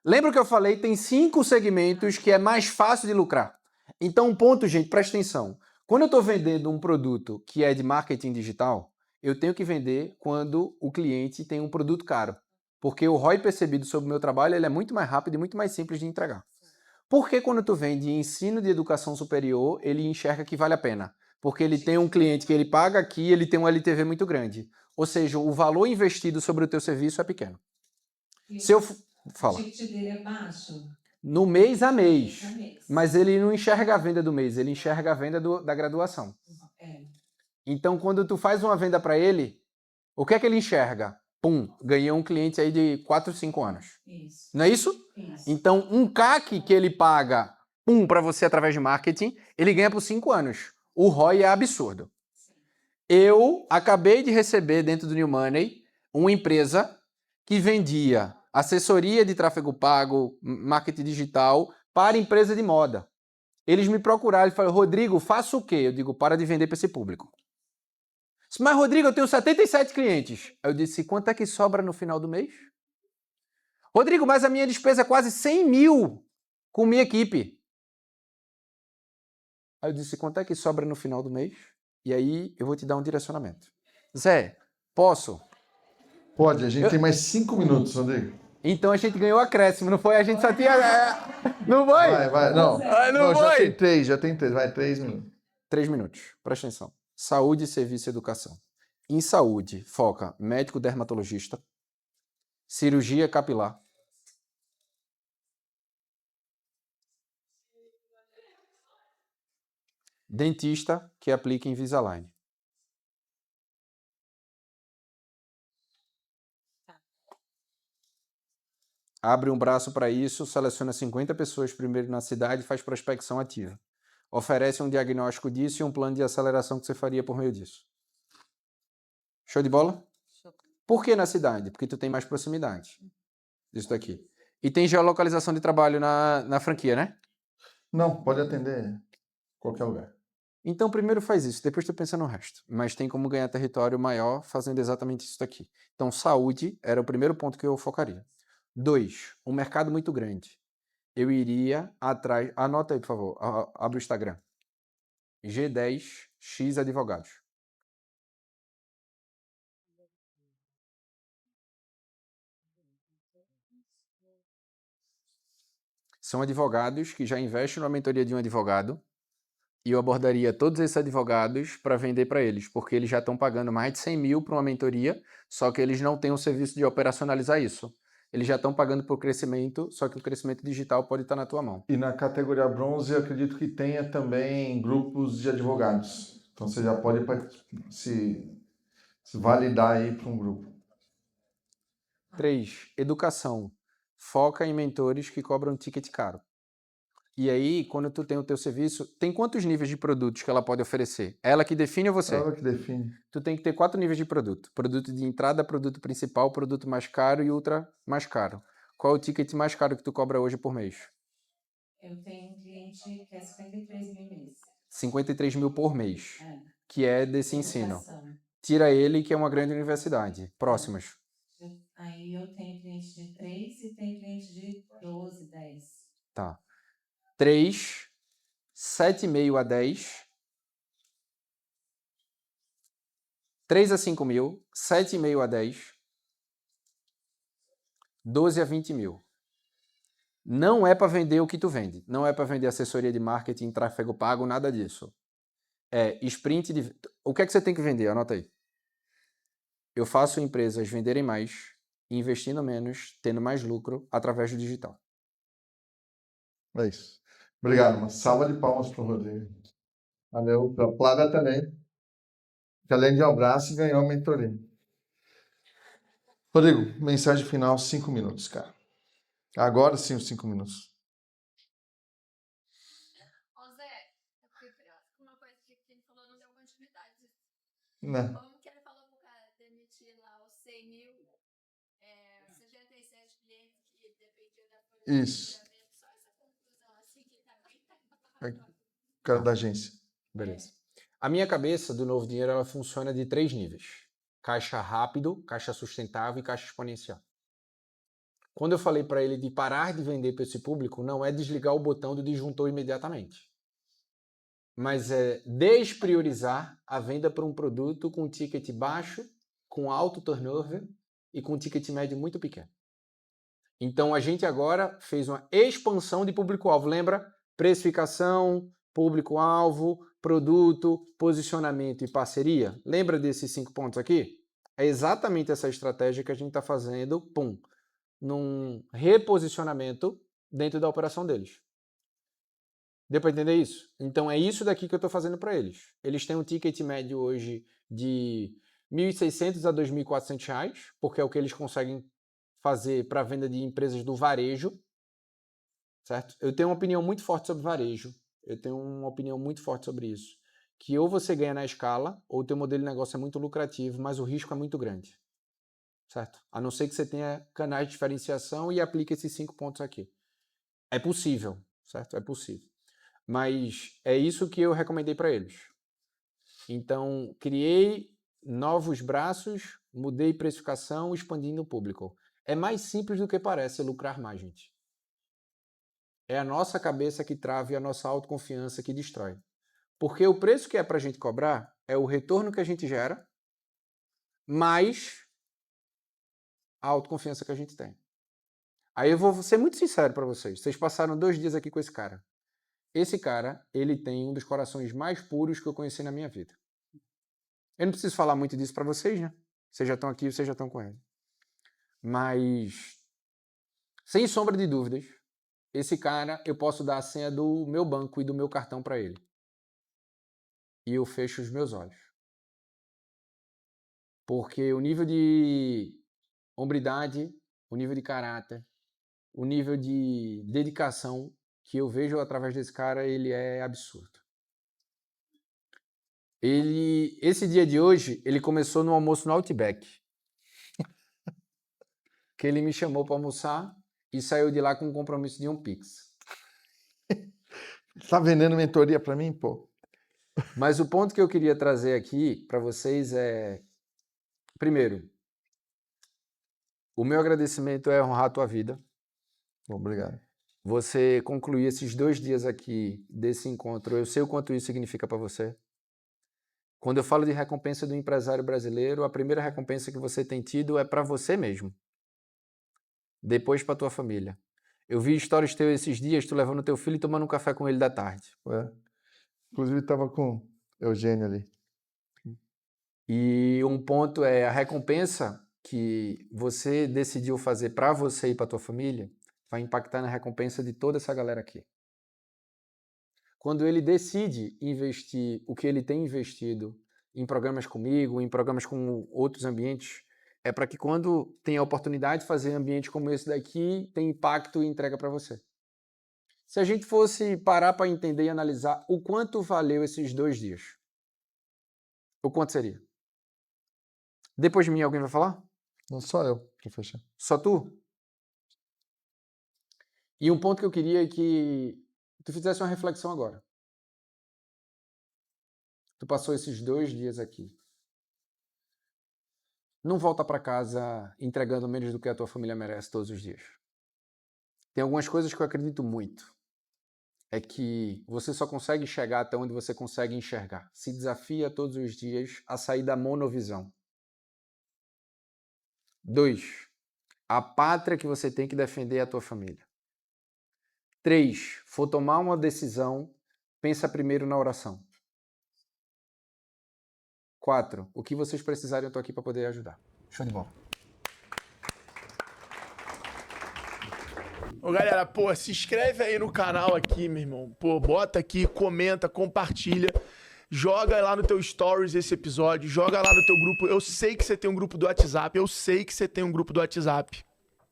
B: Lembra que eu falei? Tem 5 segmentos que é mais fácil de lucrar. Então, um ponto, gente, presta atenção. Quando eu estou vendendo um produto que é de marketing digital, eu tenho que vender quando o cliente tem um produto caro. Porque o ROI percebido sobre o meu trabalho ele é muito mais rápido e muito mais simples de entregar. Porque quando tu vende ensino de educação superior, ele enxerga que vale a pena. Porque ele tem um cliente que ele paga aqui, ele tem um LTV muito grande. Ou seja, o valor investido sobre o teu serviço é pequeno. Se eu... Fala.
H: O ticket dele é baixo?
B: No mês a mês. Mas ele não enxerga a venda do mês, ele enxerga a venda da graduação. Então, quando tu faz uma venda para ele, o que é que ele enxerga? Pum, ganhei um cliente aí de 4, 5 anos.
H: Isso.
B: Não é isso?
H: Isso.
B: Então, um CAC que ele paga, para você através de marketing, ele ganha por 5 anos. O ROI é absurdo. Eu acabei de receber dentro do New Money uma empresa que vendia assessoria de tráfego pago, marketing digital para empresa de moda. Eles me procuraram e falaram, Rodrigo, faço o quê? Eu digo, para de vender para esse público. Mas, Rodrigo, eu tenho 77 clientes. Eu disse, quanto é que sobra no final do mês? Rodrigo, mas a minha despesa é quase 100 mil com minha equipe. Aí eu disse, quanto é que sobra no final do mês? E aí eu vou te dar um direcionamento. Zé, posso?
A: Pode, a gente tem mais 5 minutos, Rodrigo.
B: Então a gente ganhou acréscimo, não foi? A gente só tinha... Não foi?
A: Vai. Não,
B: não foi?
A: Já tem 3. Vai, 3 minutos.
B: 3 minutos, presta atenção. Saúde, serviço e educação. Em saúde, foca médico dermatologista, cirurgia capilar, dentista que aplica Invisalign. Abre um braço para isso, seleciona 50 pessoas primeiro na cidade e faz prospecção ativa. Oferece um diagnóstico disso e um plano de aceleração que você faria por meio disso. Show de bola? Por que na cidade? Porque tu tem mais proximidade disso daqui. E tem geolocalização de trabalho na franquia, né?
A: Não, pode atender qualquer lugar.
B: Então primeiro faz isso, depois tu pensa no resto. Mas tem como ganhar território maior fazendo exatamente isso daqui. Então saúde era o primeiro ponto que eu focaria. 2, um mercado muito grande. Eu iria atrás... Anota aí, por favor. Abre o Instagram. G10X Advogados. São advogados que já investem na mentoria de um advogado e eu abordaria todos esses advogados para vender para eles, porque eles já estão pagando mais de 100 mil para uma mentoria, só que eles não têm o serviço de operacionalizar isso. Eles já estão pagando por crescimento, só que o crescimento digital pode estar na tua mão.
A: E na categoria bronze, eu acredito que tenha também grupos de advogados. Então você já pode se validar aí para um grupo.
B: 3, educação. Foca em mentores que cobram ticket caro. E aí, quando tu tem o teu serviço, tem quantos níveis de produtos que ela pode oferecer? Ela que define ou você?
A: Ela que define.
B: Tu tem que ter 4 níveis de produto. Produto de entrada, produto principal, produto mais caro e ultra mais caro. Qual é o ticket mais caro que tu cobra hoje por mês?
H: Eu tenho um cliente que é 53 mil mês.
B: 53 mil por mês, que é desse ensino.
H: Educação.
B: Tira ele, que é uma grande universidade. Próximos.
H: Aí eu tenho cliente de 3 e tenho cliente de 12, 10.
B: Tá. 3, 7,5 a 10. 3 a 5 mil, 7,5 a 10. 12 a 20 mil. Não é para vender o que tu vende. Não é para vender assessoria de marketing, tráfego pago, nada disso. É sprint de... O que é que você tem que vender? Anota aí. Eu faço empresas venderem mais, investindo menos, tendo mais lucro através do digital.
A: É isso. Obrigado. Uma salva de palmas para o Rodrigo. Valeu. Para a Plada também. Que além de um abraço, ganhou a mentoria. Rodrigo, mensagem final, 5 minutos, cara. Agora sim, os 5 minutos.
I: Ô Zé, eu fiquei curiosa com uma coisa que ele falou, não deu continuidade.
A: Né?
I: Como que ele falou pro cara demitir lá os 100 mil, 77 clientes que dependiam da folha de
A: Isso.
I: pagamento, só essa conclusão assim que também tá.
A: Cara da agência.
B: Beleza. A minha cabeça do Novo Dinheiro ela funciona de 3 níveis. Caixa rápido, caixa sustentável e caixa exponencial. Quando eu falei para ele de parar de vender para esse público, não é desligar o botão do disjuntor imediatamente. Mas é despriorizar a venda para um produto com ticket baixo, com alto turnover e com ticket médio muito pequeno. Então a gente agora fez uma expansão de público-alvo. Lembra? Precificação, público-alvo, produto, posicionamento e parceria. Lembra desses 5 pontos aqui? É exatamente essa estratégia que a gente está fazendo, num reposicionamento dentro da operação deles. Deu para entender isso? Então é isso daqui que eu estou fazendo para eles. Eles têm um ticket médio hoje de R$ 1.600 a R$ 2.400, porque é o que eles conseguem fazer para a venda de empresas do varejo, certo? Eu tenho uma opinião muito forte sobre varejo. Eu tenho uma opinião muito forte sobre isso. Que ou você ganha na escala, ou o teu modelo de negócio é muito lucrativo, mas o risco é muito grande, certo? A não ser que você tenha canais de diferenciação e aplique esses 5 pontos aqui. É possível, certo? É possível. Mas é isso que eu recomendei para eles. Então, criei novos braços, mudei precificação, expandindo o público. É mais simples do que parece lucrar mais, gente. É a nossa cabeça que trava e a nossa autoconfiança que destrói. Porque o preço que é para a gente cobrar é o retorno que a gente gera, mais a autoconfiança que a gente tem. Aí eu vou ser muito sincero para vocês. Vocês passaram 2 dias aqui com esse cara. Esse cara, ele tem um dos corações mais puros que eu conheci na minha vida. Eu não preciso falar muito disso para vocês, né? Vocês já estão aqui, vocês já estão com ele. Mas, sem sombra de dúvidas, esse cara, eu posso dar a senha do meu banco e do meu cartão para ele. E eu fecho os meus olhos. Porque o nível de hombridade, o nível de caráter, o nível de dedicação que eu vejo através desse cara, ele é absurdo. Esse dia de hoje, ele começou no almoço no Outback. Que ele me chamou para almoçar e saiu de lá com um compromisso de um Pix.
A: Tá vendendo mentoria para mim, pô?
B: Mas o ponto que eu queria trazer aqui para vocês é... Primeiro, o meu agradecimento é honrar a tua vida.
A: Obrigado.
B: Você concluir esses 2 dias aqui desse encontro, eu sei o quanto isso significa para você. Quando eu falo de recompensa do empresário brasileiro, a primeira recompensa que você tem tido é para você mesmo. Depois para tua família. Eu vi histórias teus esses dias, tu levando teu filho e tomando um café com ele da tarde.
A: Inclusive estava com Eugênio ali.
B: E um ponto é a recompensa que você decidiu fazer para você e para tua família vai impactar na recompensa de toda essa galera aqui. Quando ele decide investir o que ele tem investido em programas comigo, em programas com outros ambientes, é para que quando tem a oportunidade de fazer ambiente como esse daqui, tem impacto e entrega para você. Se a gente fosse parar para entender e analisar o quanto valeu esses 2 dias, o quanto seria? Depois de mim, alguém vai falar?
A: Não, só eu, para fechar.
B: Só tu? E um ponto que eu queria é que tu fizesse uma reflexão agora. Tu passou esses 2 dias aqui. Não volta para casa entregando menos do que a tua família merece todos os dias. Tem algumas coisas que eu acredito muito. É que você só consegue chegar até onde você consegue enxergar. Se desafia todos os dias a sair da monovisão. 2. A pátria que você tem que defender é a tua família. 3. For tomar uma decisão, pensa primeiro na oração. 4. O que vocês precisarem, eu estou aqui para poder ajudar. Show de bola.
J: Ô galera, pô, se inscreve aí no canal aqui, meu irmão. Pô, bota aqui, comenta, compartilha. Joga lá no teu stories esse episódio, joga lá no teu grupo. Eu sei que você tem um grupo do WhatsApp,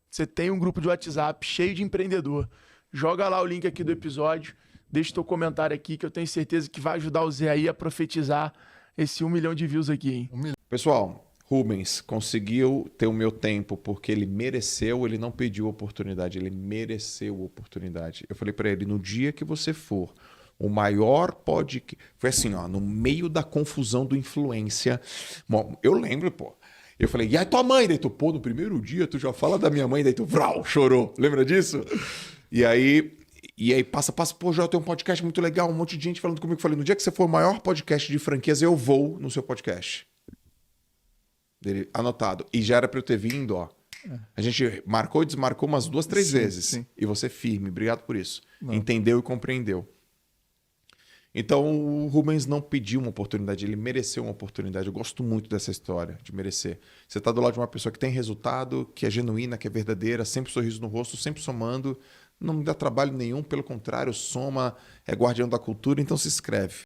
J: Você tem um grupo de WhatsApp cheio de empreendedor. Joga lá o link aqui do episódio, deixa teu comentário aqui que eu tenho certeza que vai ajudar o Zé aí a profetizar esse 1 milhão de views aqui, hein?
K: Pessoal, Rubens conseguiu ter o meu tempo porque ele mereceu, ele não pediu oportunidade, ele mereceu oportunidade. Eu falei para ele, no dia que você for o maior podcast... Foi assim, ó, no meio da confusão do influência. Bom, eu lembro, pô. Eu falei, e aí tua mãe? Daí tu, pô, no primeiro dia tu já fala da minha mãe, daí tu, vrau, chorou. Lembra disso? E aí passa, pô, já tem um podcast muito legal, um monte de gente falando comigo. Eu falei, no dia que você for o maior podcast de franquias, eu vou no seu podcast. Dele, anotado. E já era pra eu ter vindo, ó. A gente marcou e desmarcou umas 2, 3 vezes. Sim. E você firme, obrigado por isso. Não. Entendeu e compreendeu. Então o Rubens não pediu uma oportunidade, ele mereceu uma oportunidade. Eu gosto muito dessa história, de merecer. Você está do lado de uma pessoa que tem resultado, que é genuína, que é verdadeira, sempre sorriso no rosto, sempre somando, não me dá trabalho nenhum, pelo contrário, soma, é guardião da cultura, então se inscreve.